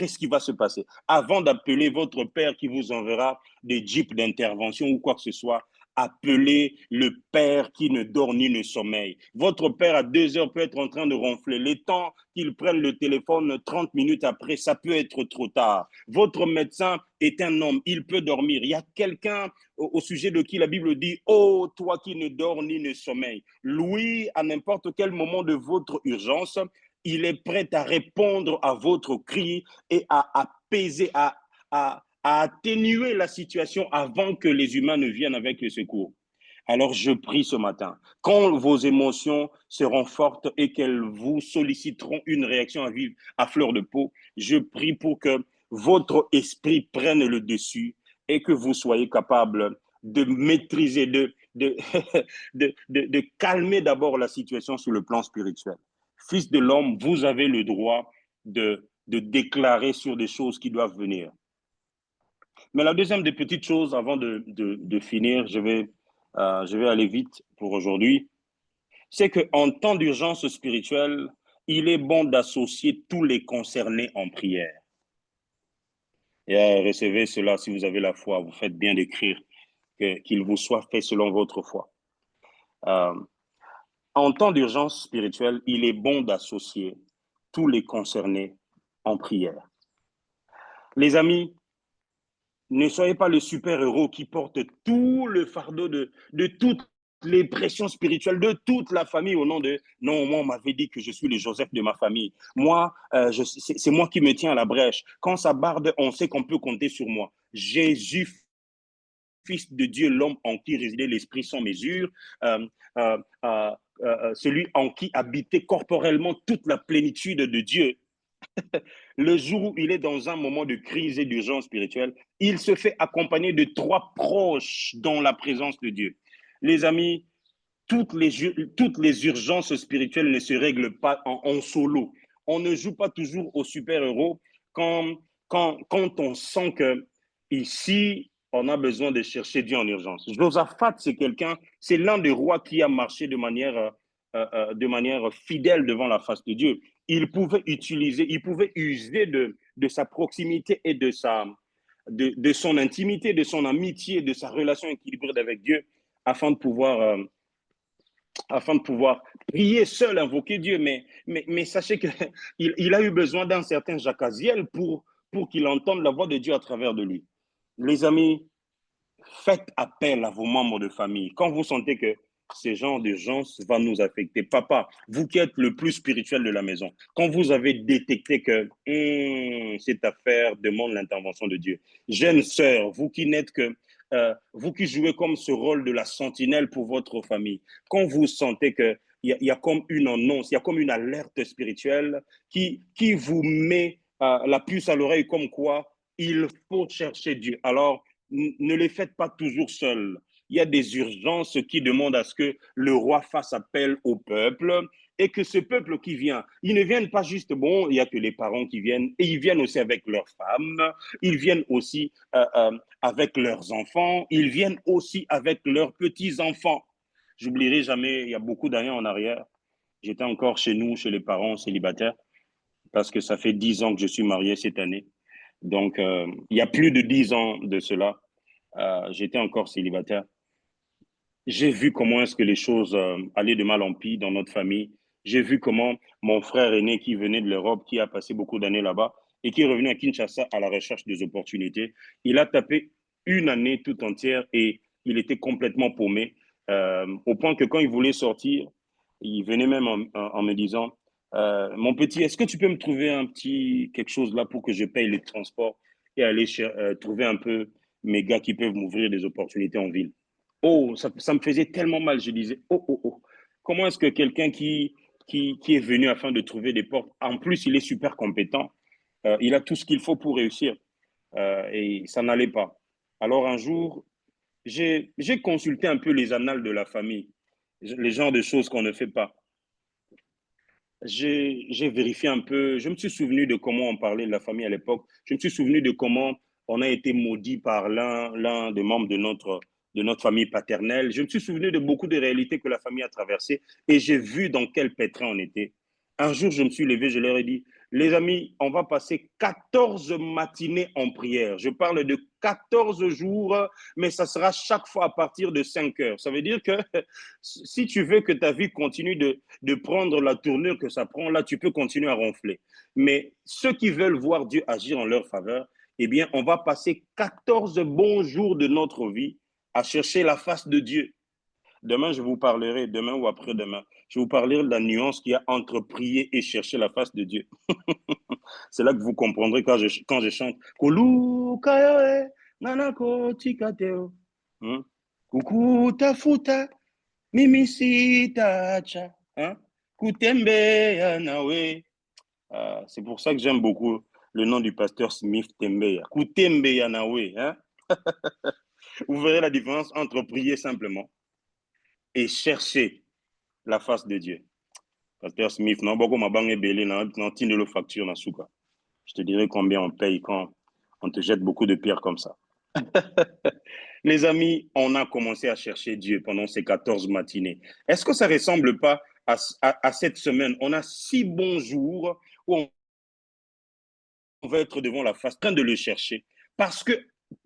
ce qui va se passer. Avant d'appeler votre père qui vous enverra des jeeps d'intervention ou quoi que ce soit, appelez le père qui ne dort ni ne sommeille. Votre père à 2 heures peut être en train de ronfler. Le temps qu'il prenne le téléphone 30 minutes après, ça peut être trop tard. Votre médecin est un homme, il peut dormir. Il y a quelqu'un au sujet de qui la Bible dit, oh, toi qui ne dors ni ne sommeille. Lui, à n'importe quel moment de votre urgence, il est prêt à répondre à votre cri et à apaiser, à atténuer la situation avant que les humains ne viennent avec le secours. Alors je prie ce matin, quand vos émotions seront fortes et qu'elles vous solliciteront une réaction à vivre à fleur de peau, je prie pour que votre esprit prenne le dessus et que vous soyez capable de maîtriser, de calmer d'abord la situation sur le plan spirituel. Fils de l'homme, vous avez le droit de déclarer sur des choses qui doivent venir. Mais la deuxième des petites choses, avant de finir, je vais aller vite pour aujourd'hui, c'est qu'en temps d'urgence spirituelle, il est bon d'associer tous les concernés en prière. Et recevez cela si vous avez la foi, vous faites bien d'écrire qu'il vous soit fait selon votre foi. En temps d'urgence spirituelle, il est bon d'associer tous les concernés en prière. Les amis, ne soyez pas le super-héros qui porte tout le fardeau de toutes les pressions spirituelles de toute la famille au nom de « Non, moi, on m'avait dit que je suis le Joseph de ma famille. Moi, c'est moi qui me tiens à la brèche. Quand ça barde, on sait qu'on peut compter sur moi. Jésus, Fils de Dieu, l'homme en qui résidait l'Esprit sans mesure, celui en qui habitait corporellement toute la plénitude de Dieu. Le jour où il est dans un moment de crise et d'urgence spirituelle, il se fait accompagner de trois proches dans la présence de Dieu. Les amis, toutes les urgences spirituelles ne se règlent pas en solo. On ne joue pas toujours au super-héros quand on sent que ici, on a besoin de chercher Dieu en urgence. Josaphat, c'est l'un des rois qui a marché de manière fidèle devant la face de Dieu. Il pouvait user de sa proximité et de son intimité, de son amitié, de sa relation équilibrée avec Dieu afin de pouvoir prier seul, invoquer Dieu. Mais sachez qu'il a eu besoin d'un certain Jacaziel pour qu'il entende la voix de Dieu à travers de lui. Les amis, faites appel à vos membres de famille. Quand vous sentez que ce genre d'urgence va nous affecter, papa, vous qui êtes le plus spirituel de la maison, quand vous avez détecté que cette affaire demande l'intervention de Dieu, jeune sœur, vous qui jouez comme ce rôle de la sentinelle pour votre famille, quand vous sentez que il y a comme une annonce, il y a comme une alerte spirituelle qui vous met la puce à l'oreille comme quoi il faut chercher Dieu. Alors, ne les faites pas toujours seuls. Il y a des urgences qui demandent à ce que le roi fasse appel au peuple et que ce peuple qui vient, ils ne viennent pas juste, bon, il n'y a que les parents qui viennent, et ils viennent aussi avec leurs femmes, ils viennent aussi avec leurs enfants, ils viennent aussi avec leurs petits-enfants. J'oublierai jamais, il y a beaucoup d'années en arrière, j'étais encore chez nous, chez les parents célibataires, parce que ça fait 10 ans que je suis marié cette année. Donc, il y a plus de 10 ans de cela, j'étais encore célibataire. J'ai vu comment est-ce que les choses allaient de mal en pis dans notre famille. J'ai vu comment mon frère aîné qui venait de l'Europe, qui a passé beaucoup d'années là-bas et qui est revenu à Kinshasa à la recherche des opportunités, il a tapé une année tout entière et il était complètement paumé, au point que quand il voulait sortir, il venait même en me disant, mon petit, est-ce que tu peux me trouver un petit quelque chose là pour que je paye les transports et aller trouver un peu mes gars qui peuvent m'ouvrir des opportunités en ville. Oh, ça me faisait tellement mal. Je disais, oh, oh, oh. Comment est-ce que quelqu'un qui est venu afin de trouver des portes, en plus, il est super compétent, il a tout ce qu'il faut pour réussir, et ça n'allait pas. Alors un jour, j'ai consulté un peu les annales de la famille, les genres de choses qu'on ne fait pas. J'ai vérifié un peu, je me suis souvenu de comment on parlait de la famille à l'époque, je me suis souvenu de comment on a été maudit par l'un des membres de notre famille paternelle. Je me suis souvenu de beaucoup de réalités que la famille a traversées et j'ai vu dans quel pétrin on était. Un jour, je me suis levé, je leur ai dit, les amis, on va passer 14 matinées en prière. Je parle de 14 jours, mais ça sera chaque fois à partir de 5 heures. Ça veut dire que si tu veux que ta vie continue de prendre la tournure que ça prend, là, tu peux continuer à ronfler. Mais ceux qui veulent voir Dieu agir en leur faveur, eh bien, on va passer 14 bons jours de notre vie à chercher la face de Dieu. Demain, je vous parlerai, demain ou après-demain, je vous parlerai de la nuance qu'il y a entre prier et chercher la face de Dieu. C'est là que vous comprendrez quand je chante. Kolu kayoe, nanako tikateo. Kukuta futa, mimisi tacha, hein? Kutembe yanawe. C'est pour ça que j'aime beaucoup le nom du pasteur Smith Tembeya. Kutembe yanawe, hein? Vous verrez la différence entre prier simplement et chercher la face de Dieu. Pasteur Smith, non, beaucoup m'a bangé belé, non, tine le facture, na souka. Je te dirai combien on paye quand on te jette beaucoup de pierres comme ça. Les amis, on a commencé à chercher Dieu pendant ces 14 matinées. Est-ce que ça ne ressemble pas à cette semaine? On a 6 bons jours où on va être devant la face, en train de le chercher. Parce que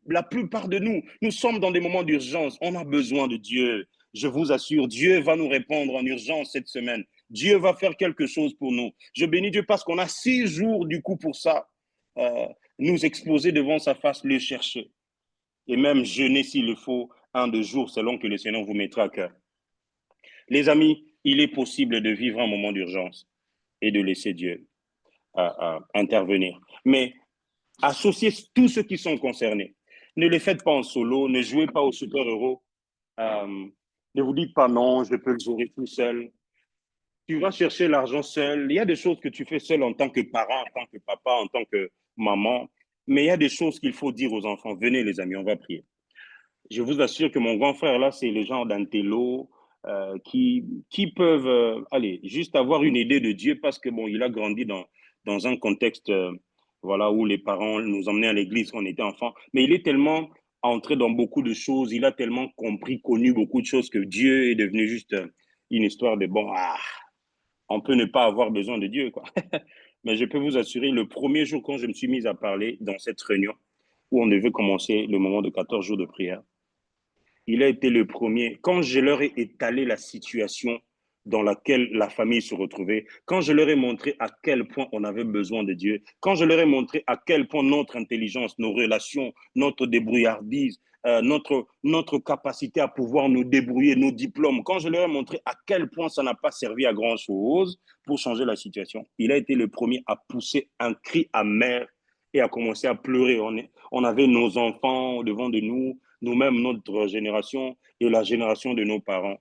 la plupart de nous, nous sommes dans des moments d'urgence. On a besoin de Dieu. Je vous assure, Dieu va nous répondre en urgence cette semaine. Dieu va faire quelque chose pour nous. Je bénis Dieu parce qu'on a 6 jours du coup pour ça. Nous exposer devant sa face, le chercher. Et même jeûner s'il le faut, 2 jours, selon que le Seigneur vous mettra à cœur. Les amis, il est possible de vivre un moment d'urgence et de laisser Dieu intervenir. Mais associez tous ceux qui sont concernés. Ne les faites pas en solo, ne jouez pas au super-héros. Ne vous dites pas non, je peux le gérer tout seul. Tu vas chercher l'argent seul. Il y a des choses que tu fais seul en tant que parent, en tant que papa, en tant que maman. Mais il y a des choses qu'il faut dire aux enfants. Venez les amis, on va prier. Je vous assure que mon grand frère là, c'est les gens d'intello qui peuvent aller juste avoir une idée de Dieu parce que bon, il a grandi dans un contexte voilà où les parents nous emmenaient à l'église quand on était enfant. Mais il est tellement entré dans beaucoup de choses, il a tellement compris, connu beaucoup de choses que Dieu est devenu juste une histoire de bon. On peut ne pas avoir besoin de Dieu quoi. Mais je peux vous assurer, le premier jour quand je me suis mis à parler dans cette réunion où on devait commencer le moment de 14 jours de prière. Il a été le premier. Quand je leur ai étalé la situation dans laquelle la famille se retrouvait, quand je leur ai montré à quel point on avait besoin de Dieu, quand je leur ai montré à quel point notre intelligence, nos relations, notre débrouillardise, notre capacité à pouvoir nous débrouiller, nos diplômes, quand je leur ai montré à quel point ça n'a pas servi à grand-chose pour changer la situation, il a été le premier à pousser un cri amer et à commencer à pleurer. On avait nos enfants devant de nous, nous-mêmes, notre génération et la génération de nos parents.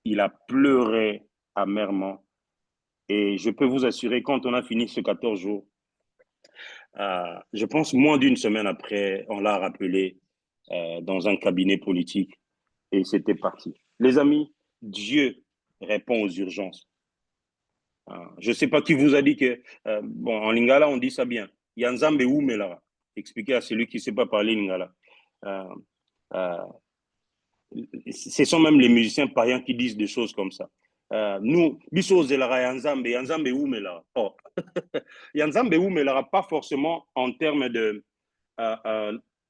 Il a pleuré amèrement. Et je peux vous assurer, quand on a fini ce 14 jours, je pense moins d'une semaine après, on l'a rappelé dans un cabinet politique et c'était parti. Les amis, Dieu répond aux urgences. Je ne sais pas qui vous a dit que, bon, en lingala, on dit ça bien. Yanzambe ou melara. Expliquez à celui qui ne sait pas parler lingala. Ce sont même les musiciens païens qui disent des choses comme ça. Nous, biso zelara yanzambe, yanzambe ou melara. Oh. Yanzambe ou melara, pas forcément en termes de,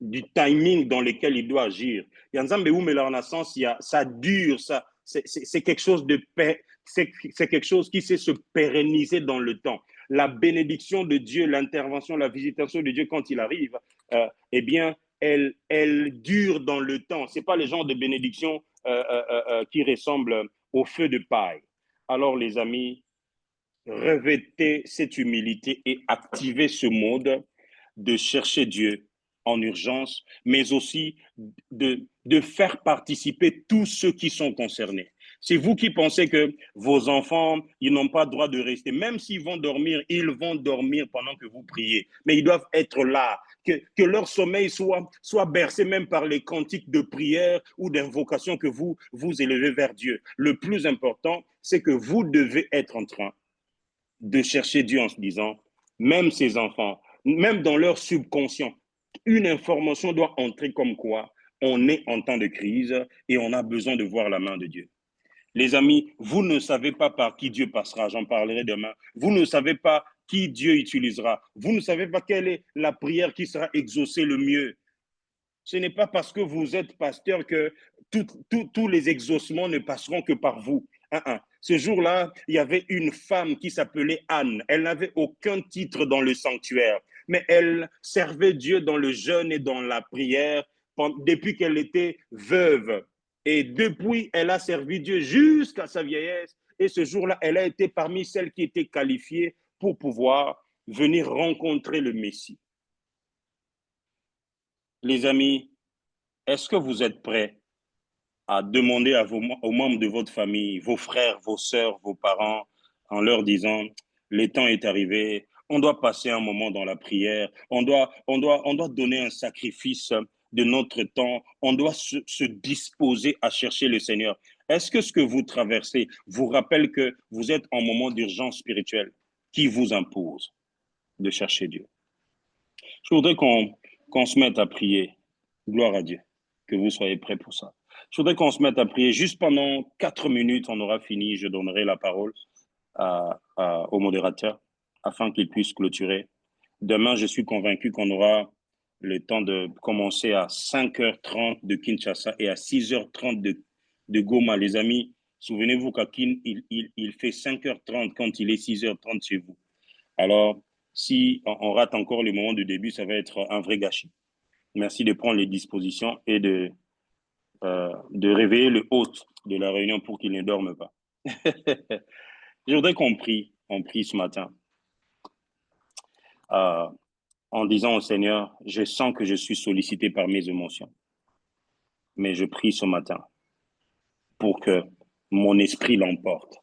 du timing dans lequel il doit agir. Yanzambe ou melara, en un sens, ça dure, c'est quelque chose de paix. C'est quelque chose qui sait se pérenniser dans le temps. La bénédiction de Dieu, l'intervention, la visitation de Dieu quand il arrive, eh bien, elle dure dans le temps. Ce n'est pas le genre de bénédiction qui ressemble au feu de paille. Alors, les amis, revêtez cette humilité et activez ce mode de chercher Dieu en urgence, mais aussi de faire participer tous ceux qui sont concernés. C'est vous qui pensez que vos enfants, ils n'ont pas le droit de rester. Même s'ils vont dormir, ils vont dormir pendant que vous priez. Mais ils doivent être là. Que leur sommeil soit bercé même par les cantiques de prière ou d'invocation que vous élevez vers Dieu. Le plus important, c'est que vous devez être en train de chercher Dieu en se disant, même ces enfants, même dans leur subconscient, une information doit entrer comme quoi on est en temps de crise et on a besoin de voir la main de Dieu. Les amis, vous ne savez pas par qui Dieu passera, j'en parlerai demain. Vous ne savez pas qui Dieu utilisera. Vous ne savez pas quelle est la prière qui sera exaucée le mieux. Ce n'est pas parce que vous êtes pasteur que tous les exaucements ne passeront que par vous. Ce jour-là, il y avait une femme qui s'appelait Anne. Elle n'avait aucun titre dans le sanctuaire, mais elle servait Dieu dans le jeûne et dans la prière depuis qu'elle était veuve. Et depuis, elle a servi Dieu jusqu'à sa vieillesse. Et ce jour-là, elle a été parmi celles qui étaient qualifiées pour pouvoir venir rencontrer le Messie. Les amis, est-ce que vous êtes prêts à demander aux membres de votre famille, vos frères, vos sœurs, vos parents, en leur disant, le temps est arrivé, on doit passer un moment dans la prière, on doit donner un sacrifice de notre temps, on doit se disposer à chercher le Seigneur. Est-ce que ce que vous traversez vous rappelle que vous êtes en moment d'urgence spirituelle qui vous impose de chercher Dieu? Je voudrais qu'on se mette à prier. Gloire à Dieu. Que vous soyez prêts pour ça. Je voudrais qu'on se mette à prier. Juste pendant 4 minutes, on aura fini. Je donnerai la parole au modérateur afin qu'il puisse clôturer. Demain, je suis convaincu qu'on aura le temps de commencer à 5h30 de Kinshasa et à 6h30 de Goma. Les amis, souvenez-vous qu'à Kin, il fait 5h30 quand il est 6h30 chez vous. Alors, si on rate encore le moment du début, ça va être un vrai gâchis. Merci de prendre les dispositions et de réveiller le hôte de la réunion pour qu'il ne dorme pas. Je voudrais qu'on prie ce matin en disant au Seigneur, je sens que je suis sollicité par mes émotions, mais je prie ce matin pour que mon esprit l'emporte.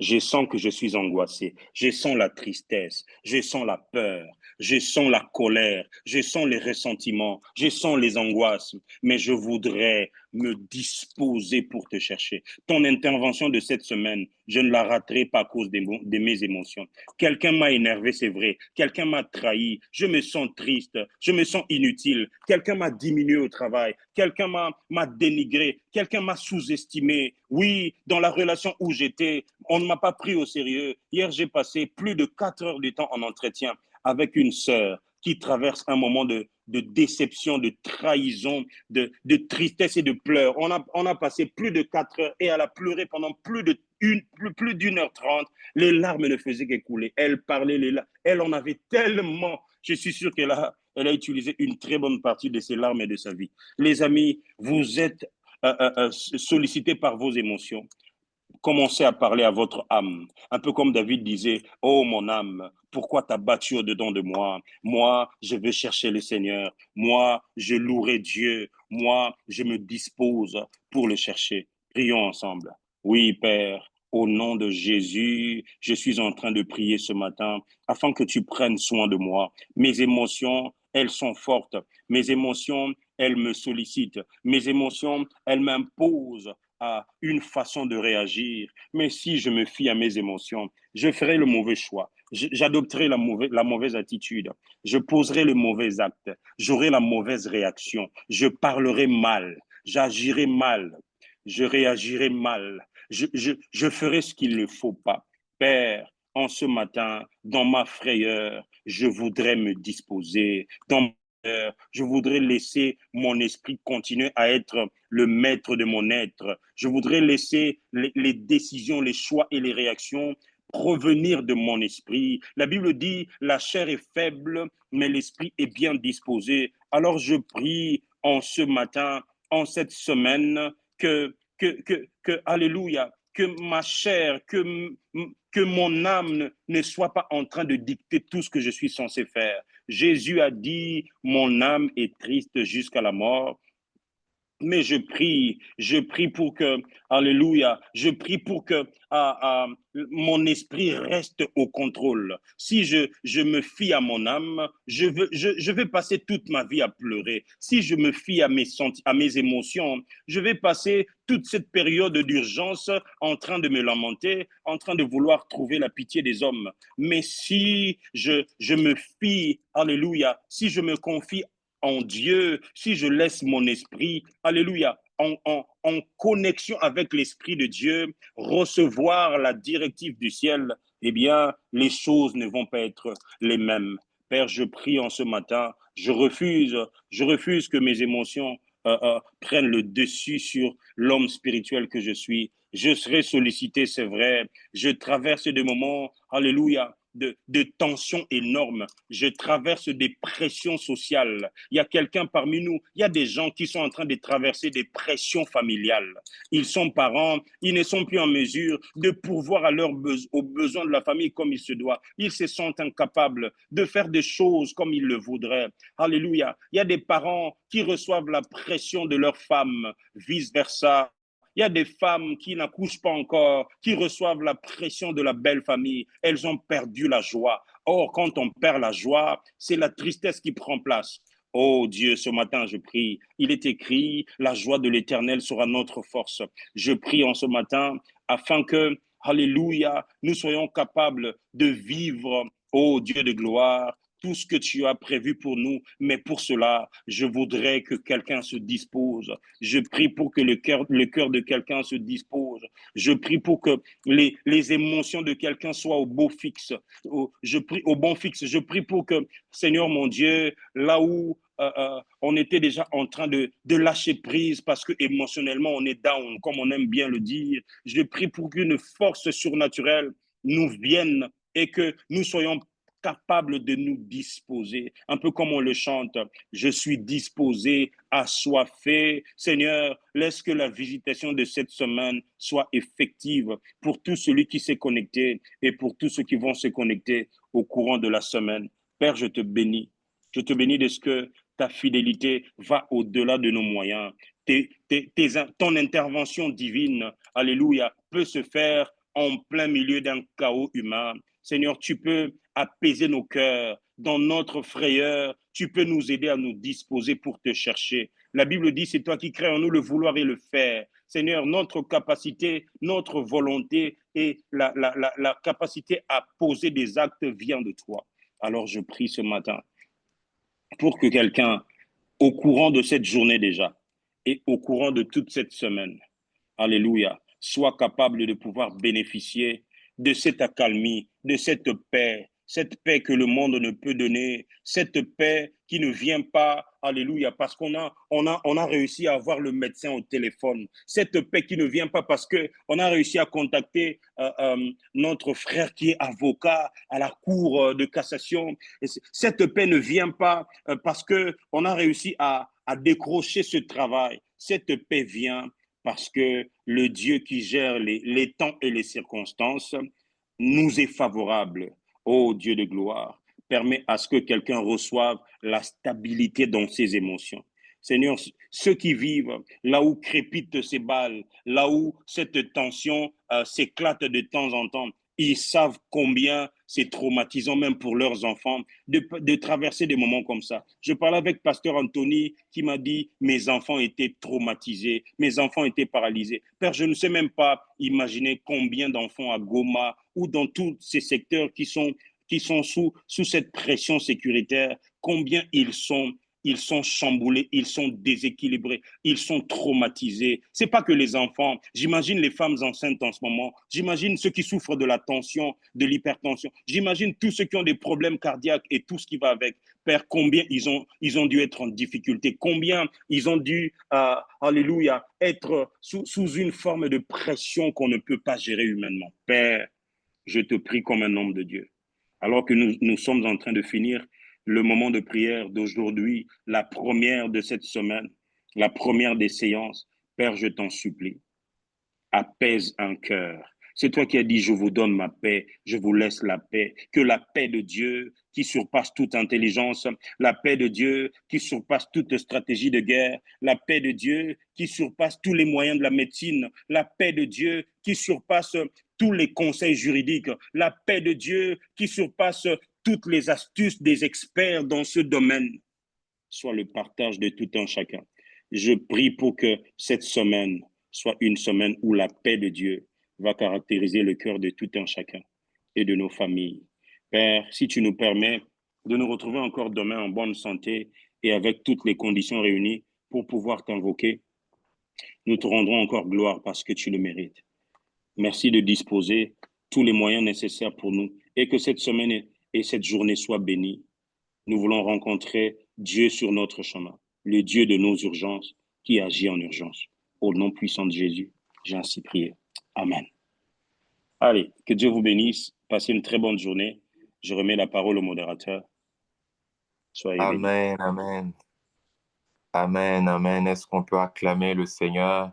Je sens que je suis angoissé, je sens la tristesse, je sens la peur, je sens la colère, je sens les ressentiments, je sens les angoisses, mais je voudrais me disposer pour te chercher. Ton intervention de cette semaine, je ne la raterai pas à cause de mes émotions. Quelqu'un m'a énervé, c'est vrai. Quelqu'un m'a trahi. Je me sens triste. Je me sens inutile. Quelqu'un m'a diminué au travail. Quelqu'un m'a dénigré. Quelqu'un m'a sous-estimé. Oui, dans la relation où j'étais, on ne m'a pas pris au sérieux. Hier, j'ai passé plus de 4 heures de temps en entretien avec une sœur qui traverse un moment de déception, de trahison, de tristesse et de pleurs. On a passé plus de 4 heures et elle a pleuré pendant plus d'une heure 30. Les larmes ne faisaient qu'écouler. Elle parlait, elle en avait tellement. Je suis sûr qu'elle a utilisé une très bonne partie de ses larmes et de sa vie. Les amis, vous êtes sollicités par vos émotions. Commencez à parler à votre âme. Un peu comme David disait, « Oh mon âme, pourquoi t'as battu au-dedans de moi? Moi, je vais chercher le Seigneur. Moi, je louerai Dieu. Moi, je me dispose pour le chercher. » Prions ensemble. Oui, Père, au nom de Jésus, je suis en train de prier ce matin afin que tu prennes soin de moi. Mes émotions, elles sont fortes. Mes émotions, elles me sollicitent. Mes émotions, elles m'imposent à une façon de réagir. Mais si je me fie à mes émotions, je ferai le mauvais choix. J'adopterai la mauvaise attitude. Je poserai le mauvais acte. J'aurai la mauvaise réaction. Je parlerai mal. J'agirai mal. Je réagirai mal. Je ferai ce qu'il ne faut pas. Père, en ce matin, dans ma frayeur, je voudrais me disposer. Je voudrais laisser mon esprit continuer à être le maître de mon être. Je voudrais laisser les décisions, les choix et les réactions provenir de mon esprit. La Bible dit, la chair est faible, mais l'esprit est bien disposé. Alors je prie en ce matin, en cette semaine, alléluia, que ma chair, que mon âme ne soit pas en train de dicter tout ce que je suis censé faire. Jésus a dit, mon âme est triste jusqu'à la mort. Mais je prie pour que, alléluia, je prie pour que mon esprit reste au contrôle. Si je me fie à mon âme, je vais passer toute ma vie à pleurer. Si je me fie à mes émotions, je vais passer toute cette période d'urgence en train de me lamenter, en train de vouloir trouver la pitié des hommes. Mais si je me fie, alléluia, si je me confie en Dieu, si je laisse mon esprit, alléluia, en connexion avec l'Esprit de Dieu, recevoir la directive du ciel, eh bien, les choses ne vont pas être les mêmes. Père, je prie en ce matin, je refuse que mes émotions prennent le dessus sur l'homme spirituel que je suis. Je serai sollicité, c'est vrai. Je traverse des moments, alléluia, de tensions énormes. Je traverse des pressions sociales. Il y a quelqu'un parmi nous, il y a des gens qui sont en train de traverser des pressions familiales. Ils sont parents, ils ne sont plus en mesure de pourvoir aux besoins de la famille comme il se doit. Ils se sentent incapables de faire des choses comme ils le voudraient. Alléluia. Il y a des parents qui reçoivent la pression de leur femme, vice-versa. Il y a des femmes qui n'accouchent pas encore, qui reçoivent la pression de la belle famille. Elles ont perdu la joie. Or, quand on perd la joie, c'est la tristesse qui prend place. Oh Dieu, ce matin, je prie. Il est écrit, la joie de l'Éternel sera notre force. Je prie en ce matin afin que, alléluia, nous soyons capables de vivre, oh Dieu de gloire, tout ce que tu as prévu pour nous. Mais pour cela, je voudrais que quelqu'un se dispose. Je prie pour que le cœur de quelqu'un se dispose. Je prie pour que les émotions de quelqu'un soient au beau fixe. Je prie au bon fixe. Je prie pour que, Seigneur mon Dieu, là où on était déjà en train de lâcher prise parce que émotionnellement on est down, comme on aime bien le dire. Je prie pour qu'une force surnaturelle nous vienne et que nous soyons capables de nous disposer, un peu comme on le chante. Je suis disposé, assoiffé. Seigneur, laisse que la visitation de cette semaine soit effective pour tout celui qui s'est connecté et pour tous ceux qui vont se connecter au courant de la semaine. Père, je te bénis. Je te bénis de ce que ta fidélité va au-delà de nos moyens. Ton intervention divine, alléluia, peut se faire en plein milieu d'un chaos humain. Seigneur, tu peux apaiser nos cœurs dans notre frayeur. Tu peux nous aider à nous disposer pour te chercher. La Bible dit, c'est toi qui crées en nous le vouloir et le faire. Seigneur, notre capacité, notre volonté et la capacité à poser des actes vient de toi. Alors je prie ce matin pour que quelqu'un, au courant de cette journée déjà et au courant de toute cette semaine, alléluia, soit capable de pouvoir bénéficier de cette accalmie, de cette paix que le monde ne peut donner, cette paix qui ne vient pas, alléluia, parce qu'on a réussi à avoir le médecin au téléphone, cette paix qui ne vient pas parce qu'on a réussi à contacter notre frère qui est avocat à la cour de cassation. Et cette paix ne vient pas parce qu'on a réussi à décrocher ce travail. Cette paix vient parce que le Dieu qui gère les temps et les circonstances nous est favorable. Ô Dieu de gloire, permet à ce que quelqu'un reçoive la stabilité dans ses émotions. Seigneur, ceux qui vivent là où crépitent ces balles, là où cette tension s'éclate de temps en temps, ils savent combien c'est traumatisant même pour leurs enfants de traverser des moments comme ça. Je parlais avec Pasteur Anthony qui m'a dit, mes enfants étaient traumatisés, mes enfants étaient paralysés. Père, je ne sais même pas imaginer combien d'enfants à Goma ou dans tous ces secteurs qui sont sous cette pression sécuritaire, combien ils sont chamboulés, ils sont déséquilibrés, ils sont traumatisés. C'est pas que les enfants, j'imagine les femmes enceintes en ce moment, j'imagine ceux qui souffrent de la tension, de l'hypertension, j'imagine tous ceux qui ont des problèmes cardiaques et tout ce qui va avec. Père, combien ils ont dû être en difficulté, combien ils ont dû, alléluia, être sous une forme de pression qu'on ne peut pas gérer humainement. Père, je te prie comme un homme de Dieu. Alors que nous sommes en train de finir le moment de prière d'aujourd'hui, la première de cette semaine, la première des séances, Père, je t'en supplie, apaise un cœur. C'est toi qui as dit, je vous donne ma paix, je vous laisse la paix. Que la paix de Dieu qui surpasse toute intelligence, la paix de Dieu qui surpasse toute stratégie de guerre, la paix de Dieu qui surpasse tous les moyens de la médecine, la paix de Dieu qui surpasse tous les conseils juridiques, la paix de Dieu qui surpasse toutes les astuces des experts dans ce domaine, soit le partage de tout un chacun. Je prie pour que cette semaine soit une semaine où la paix de Dieu va caractériser le cœur de tout un chacun et de nos familles. Père, si tu nous permets de nous retrouver encore demain en bonne santé et avec toutes les conditions réunies pour pouvoir t'invoquer, nous te rendrons encore gloire parce que tu le mérites. Merci de disposer tous les moyens nécessaires pour nous et que cette semaine et cette journée soient bénies. Nous voulons rencontrer Dieu sur notre chemin, le Dieu de nos urgences qui agit en urgence. Au nom puissant de Jésus, j'ai ainsi prié. Amen. Allez, que Dieu vous bénisse. Passez une très bonne journée. Je remets la parole au modérateur. Soyez bénis. Amen, amen. Amen, amen. Est-ce qu'on peut acclamer le Seigneur?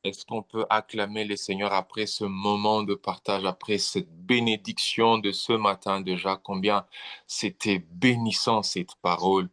Est-ce qu'on peut acclamer le Seigneur après ce moment de partage, après cette bénédiction de ce matin déjà? Combien c'était bénissant cette parole.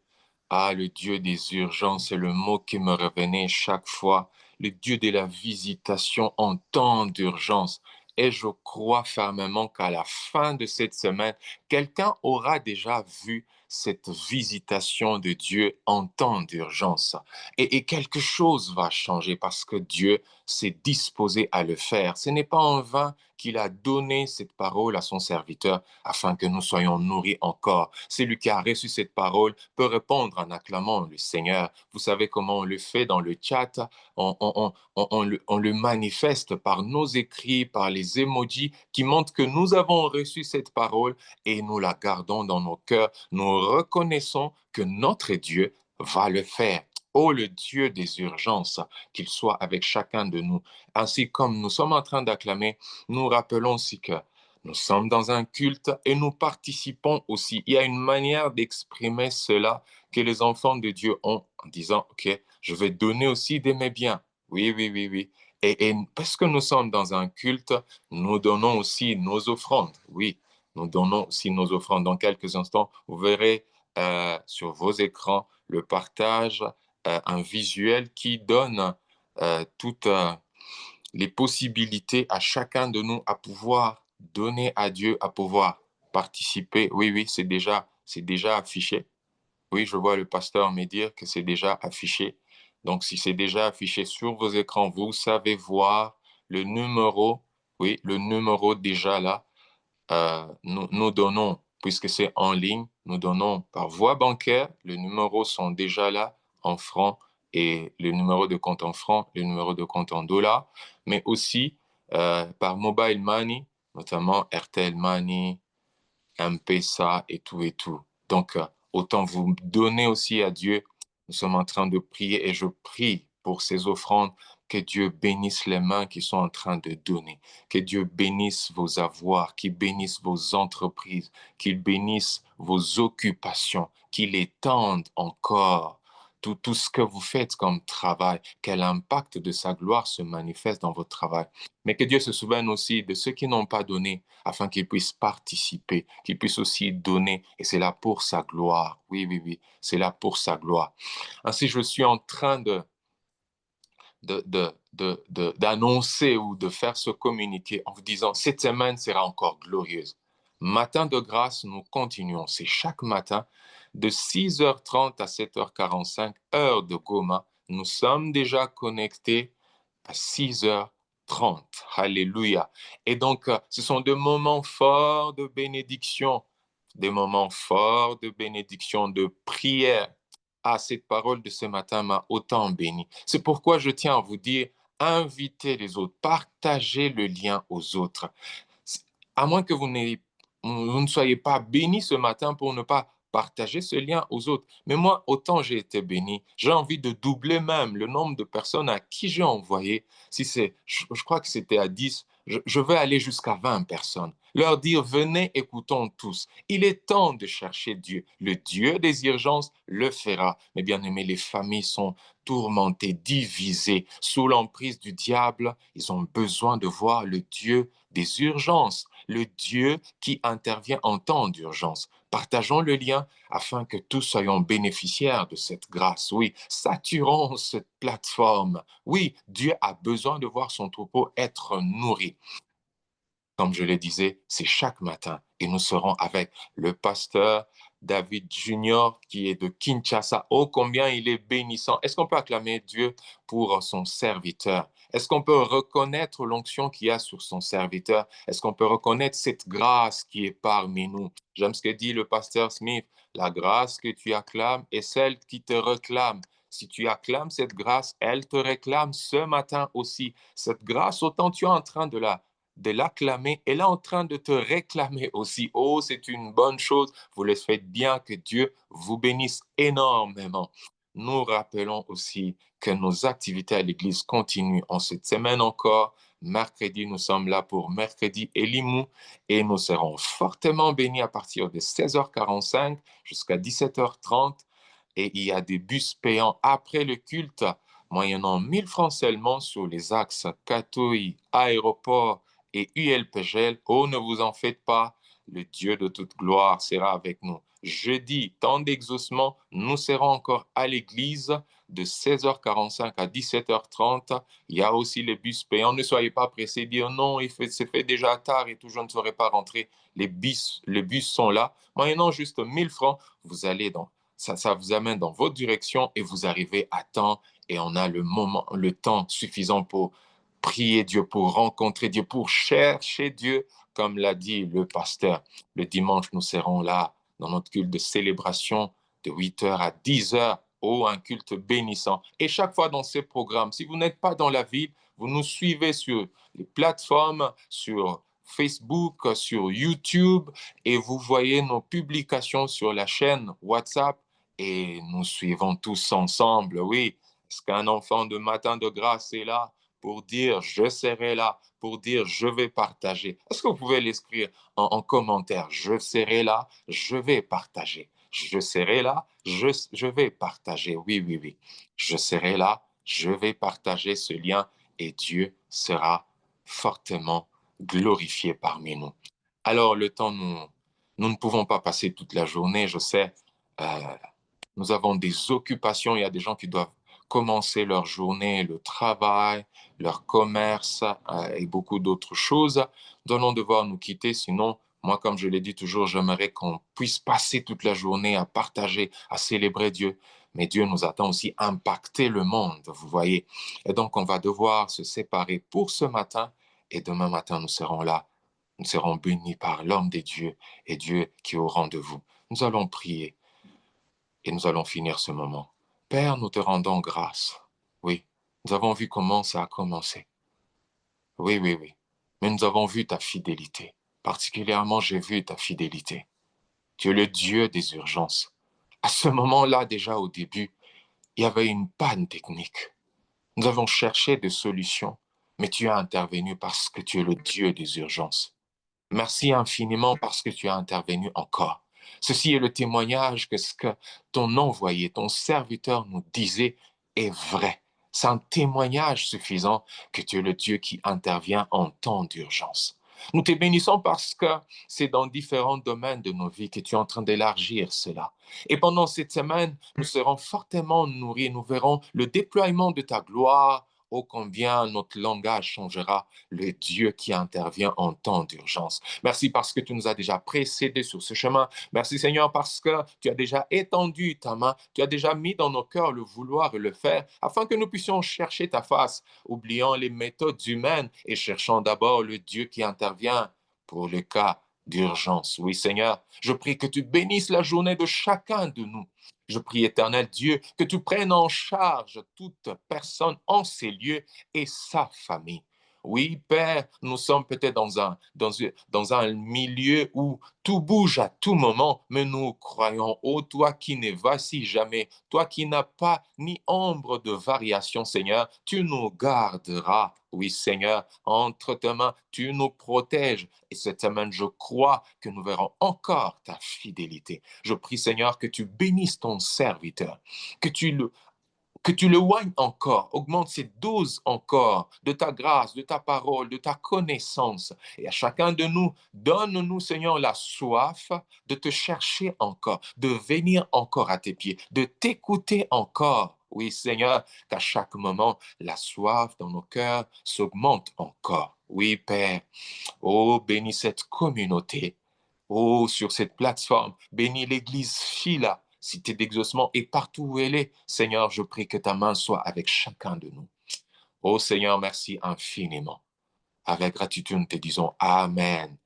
Ah, le Dieu des urgences, c'est le mot qui me revenait chaque fois. le Dieu de la visitation en temps d'urgence. Et je crois fermement qu'à la fin de cette semaine, quelqu'un aura déjà vu cette visitation de Dieu en temps d'urgence. Et quelque chose va changer parce que Dieu s'est disposé à le faire. Ce n'est pas en vain qu'il a donné cette parole à son serviteur afin que nous soyons nourris encore. Celui qui a reçu cette parole peut répondre en acclamant le Seigneur. Vous savez comment on le fait dans le chat, on le manifeste par nos écrits, par les emojis qui montrent que nous avons reçu cette parole et nous la gardons dans nos cœurs. Nous reconnaissons que notre Dieu va le faire. Oh, le Dieu des urgences, qu'il soit avec chacun de nous. Ainsi comme nous sommes en train d'acclamer, nous rappelons aussi que nous sommes dans un culte et nous participons aussi. Il y a une manière d'exprimer cela que les enfants de Dieu ont en disant, OK, je vais donner aussi de mes biens. Oui, oui, oui, oui. Et parce que nous sommes dans un culte, nous donnons aussi nos offrandes. Oui, nous donnons aussi nos offrandes. Dans quelques instants, vous verrez sur vos écrans le partage, un visuel qui donne toutes les possibilités à chacun de nous à pouvoir donner à Dieu, à pouvoir participer. Oui, oui, c'est déjà affiché. Oui, je vois le pasteur me dire que c'est déjà affiché. Donc, si c'est déjà affiché sur vos écrans, vous savez voir le numéro, oui, le numéro déjà là. Nous donnons, puisque c'est en ligne, nous donnons par voie bancaire, les numéros sont déjà là en francs et le numéro de compte en francs, le numéro de compte en dollars, mais aussi par mobile money, notamment RTL Money, M-Pesa et tout et tout. Donc, autant vous donner aussi à Dieu. Nous sommes en train de prier et je prie pour ces offrandes, que Dieu bénisse les mains qui sont en train de donner, que Dieu bénisse vos avoirs, qu'il bénisse vos entreprises, qu'il bénisse vos occupations, qu'il étende encore tout ce que vous faites comme travail, quel impact de sa gloire se manifeste dans votre travail. Mais que Dieu se souvienne aussi de ceux qui n'ont pas donné, afin qu'ils puissent participer, qu'ils puissent aussi donner. Et c'est là pour sa gloire. Oui, oui, oui, c'est là pour sa gloire. Ainsi, je suis en train d'annoncer ou de faire ce communiqué en vous disant, cette semaine sera encore glorieuse. Matin de grâce, nous continuons. C'est chaque matin de 6h30 à 7h45, heure de Goma. Nous sommes déjà connectés à 6h30. Alléluia. Et donc, ce sont des moments forts de bénédiction, des moments forts de bénédiction, de prière. Ah, cette parole de ce matin m'a autant béni. C'est pourquoi je tiens à vous dire, invitez les autres, partagez le lien aux autres. À moins que vous ne soyez pas béni ce matin pour ne pas partager ce lien aux autres. Mais moi, autant j'ai été béni, j'ai envie de doubler même le nombre de personnes à qui j'ai envoyé. Si c'est, je crois que c'était à 10, je vais aller jusqu'à 20 personnes. Leur dire, venez, écoutons tous. Il est temps de chercher Dieu. Le Dieu des urgences le fera. Mais bien aimé, les familles sont tourmentées, divisées, sous l'emprise du diable. Ils ont besoin de voir le Dieu des urgences, le Dieu qui intervient en temps d'urgence. Partageons le lien afin que tous soyons bénéficiaires de cette grâce. Oui, saturons cette plateforme. Oui, Dieu a besoin de voir son troupeau être nourri. Comme je le disais, c'est chaque matin. Et nous serons avec le pasteur David Junior, qui est de Kinshasa. Oh, combien il est bénissant. Est-ce qu'on peut acclamer Dieu pour son serviteur? Est-ce qu'on peut reconnaître l'onction qu'il y a sur son serviteur? Est-ce qu'on peut reconnaître cette grâce qui est parmi nous? J'aime ce que dit le pasteur Smith. La grâce que tu acclames est celle qui te réclame. Si tu acclames cette grâce, elle te réclame ce matin aussi. Cette grâce, autant tu es en train de l'acclamer, elle est en train de te réclamer aussi. Oh, c'est une bonne chose. Vous le faites bien, que Dieu vous bénisse énormément. Nous rappelons aussi que nos activités à l'Église continuent en cette semaine encore. Mercredi, nous sommes là pour mercredi Elimou et nous serons fortement bénis à partir de 16h45 jusqu'à 17h30. Et il y a des bus payants après le culte, moyennant 1000 francs seulement sur les axes Katoï, Aéroport et ULPGL. Oh, ne vous en faites pas, le Dieu de toute gloire sera avec nous. jeudi, temps d'exaucement, nous serons encore à l'église de 16h45 à 17h30. Il y a aussi les bus payants. Ne soyez pas pressés de dire non, c'est fait déjà tard et tout, je ne serai pas rentré. Les bus sont là. Moyennant juste 1000 francs, vous allez ça vous amène dans votre direction et vous arrivez à temps et on a le temps suffisant pour prier Dieu, pour rencontrer Dieu, pour chercher Dieu, comme l'a dit le pasteur. Le dimanche, nous serons là dans notre culte de célébration de 8h à 10h. Oh, un culte bénissant. Et chaque fois dans ces programmes, si vous n'êtes pas dans la ville, vous nous suivez sur les plateformes, sur Facebook, sur YouTube, et vous voyez nos publications sur la chaîne WhatsApp, et nous suivons tous ensemble. Oui, est-ce qu'un enfant de matin de grâce est là pour dire je serai là, pour dire je vais partager? Est-ce que vous pouvez l'écrire en commentaire? Je serai là, je vais partager. Je serai là, je vais partager. Oui, oui, oui. Je serai là, je vais partager ce lien et Dieu sera fortement glorifié parmi nous. Alors, le temps, nous ne pouvons pas passer toute la journée, je sais. Euh, Nous avons des occupations. Il y a des gens qui doivent commencer leur journée, le travail, leur commerce et beaucoup d'autres choses. Nous allons devoir nous quitter. Sinon, moi, comme je l'ai dit toujours, j'aimerais qu'on puisse passer toute la journée à partager, à célébrer Dieu. Mais Dieu nous attend aussi à impacter le monde, vous voyez. Et donc, on va devoir se séparer pour ce matin. Et demain matin, nous serons là. Nous serons bénis par l'homme des dieux et Dieu qui est au rendez-vous. Nous allons prier. Et nous allons finir ce moment. Père, nous te rendons grâce. Oui, nous avons vu comment ça a commencé. Oui, oui, oui. Mais nous avons vu ta fidélité. Particulièrement, j'ai vu ta fidélité. Tu es le Dieu des urgences. À ce moment-là, déjà au début, il y avait une panne technique. Nous avons cherché des solutions, mais tu as intervenu parce que tu es le Dieu des urgences. Merci infiniment parce que tu as intervenu encore. Ceci est le témoignage que ce que ton envoyé, ton serviteur nous disait est vrai. C'est un témoignage suffisant que tu es le Dieu qui intervient en temps d'urgence. Nous te bénissons parce que c'est dans différents domaines de nos vies que tu es en train d'élargir cela. Et pendant cette semaine, nous serons fortement nourris. Nous verrons le déploiement de ta gloire. Ô combien notre langage changera, le Dieu qui intervient en temps d'urgence. Merci parce que tu nous as déjà précédés sur ce chemin. Merci Seigneur parce que tu as déjà étendu ta main, tu as déjà mis dans nos cœurs le vouloir et le faire, afin que nous puissions chercher ta face, oubliant les méthodes humaines et cherchant d'abord le Dieu qui intervient pour le cas d'urgence. Oui Seigneur, je prie que tu bénisses la journée de chacun de nous. Je prie, éternel Dieu, que tu prennes en charge toute personne en ces lieux et sa famille. Oui, Père, nous sommes peut-être dans un milieu où tout bouge à tout moment, mais nous croyons, ô toi qui ne vacilles jamais, toi qui n'as pas ni ombre de variation, Seigneur, tu nous garderas. Oui, Seigneur, entre tes mains, tu nous protèges. Et cette semaine, je crois que nous verrons encore ta fidélité. Je prie, Seigneur, que tu bénisses ton serviteur, que tu le oignes encore, augmente ses doses encore de ta grâce, de ta parole, de ta connaissance. Et à chacun de nous, donne-nous, Seigneur, la soif de te chercher encore, de venir encore à tes pieds, de t'écouter encore. Oui, Seigneur, qu'à chaque moment, la soif dans nos cœurs s'augmente encore. Oui, Père. Oh, bénis cette communauté. Oh, sur cette plateforme, bénis l'Église Phila, cité d'exaucement, et partout où elle est. Seigneur, je prie que ta main soit avec chacun de nous. Oh Seigneur, merci infiniment. Avec gratitude, nous te disons Amen.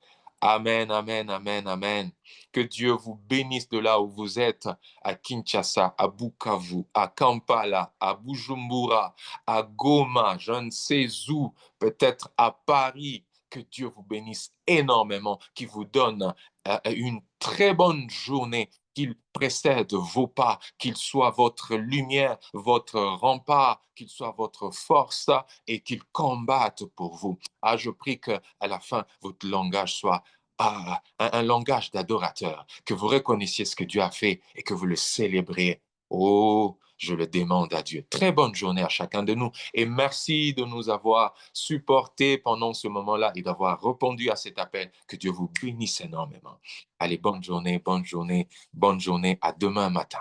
Amen, amen, amen, amen. Que Dieu vous bénisse de là où vous êtes, à Kinshasa, à Bukavu, à Kampala, à Bujumbura, à Goma, je ne sais où, peut-être à Paris. Que Dieu vous bénisse énormément, qu'il vous donne une très bonne journée, qu'il précède vos pas, qu'il soit votre lumière, votre rempart, qu'il soit votre force et qu'il combatte pour vous. Ah, je prie qu'à la fin, votre langage soit un langage d'adorateur, que vous reconnaissiez ce que Dieu a fait et que vous le célébrez. Oh, Je le demande à Dieu. Très bonne journée à chacun de nous. Et merci de nous avoir supportés pendant ce moment-là et d'avoir répondu à cet appel. Que Dieu vous bénisse énormément. Allez, bonne journée, bonne journée, bonne journée. À demain matin.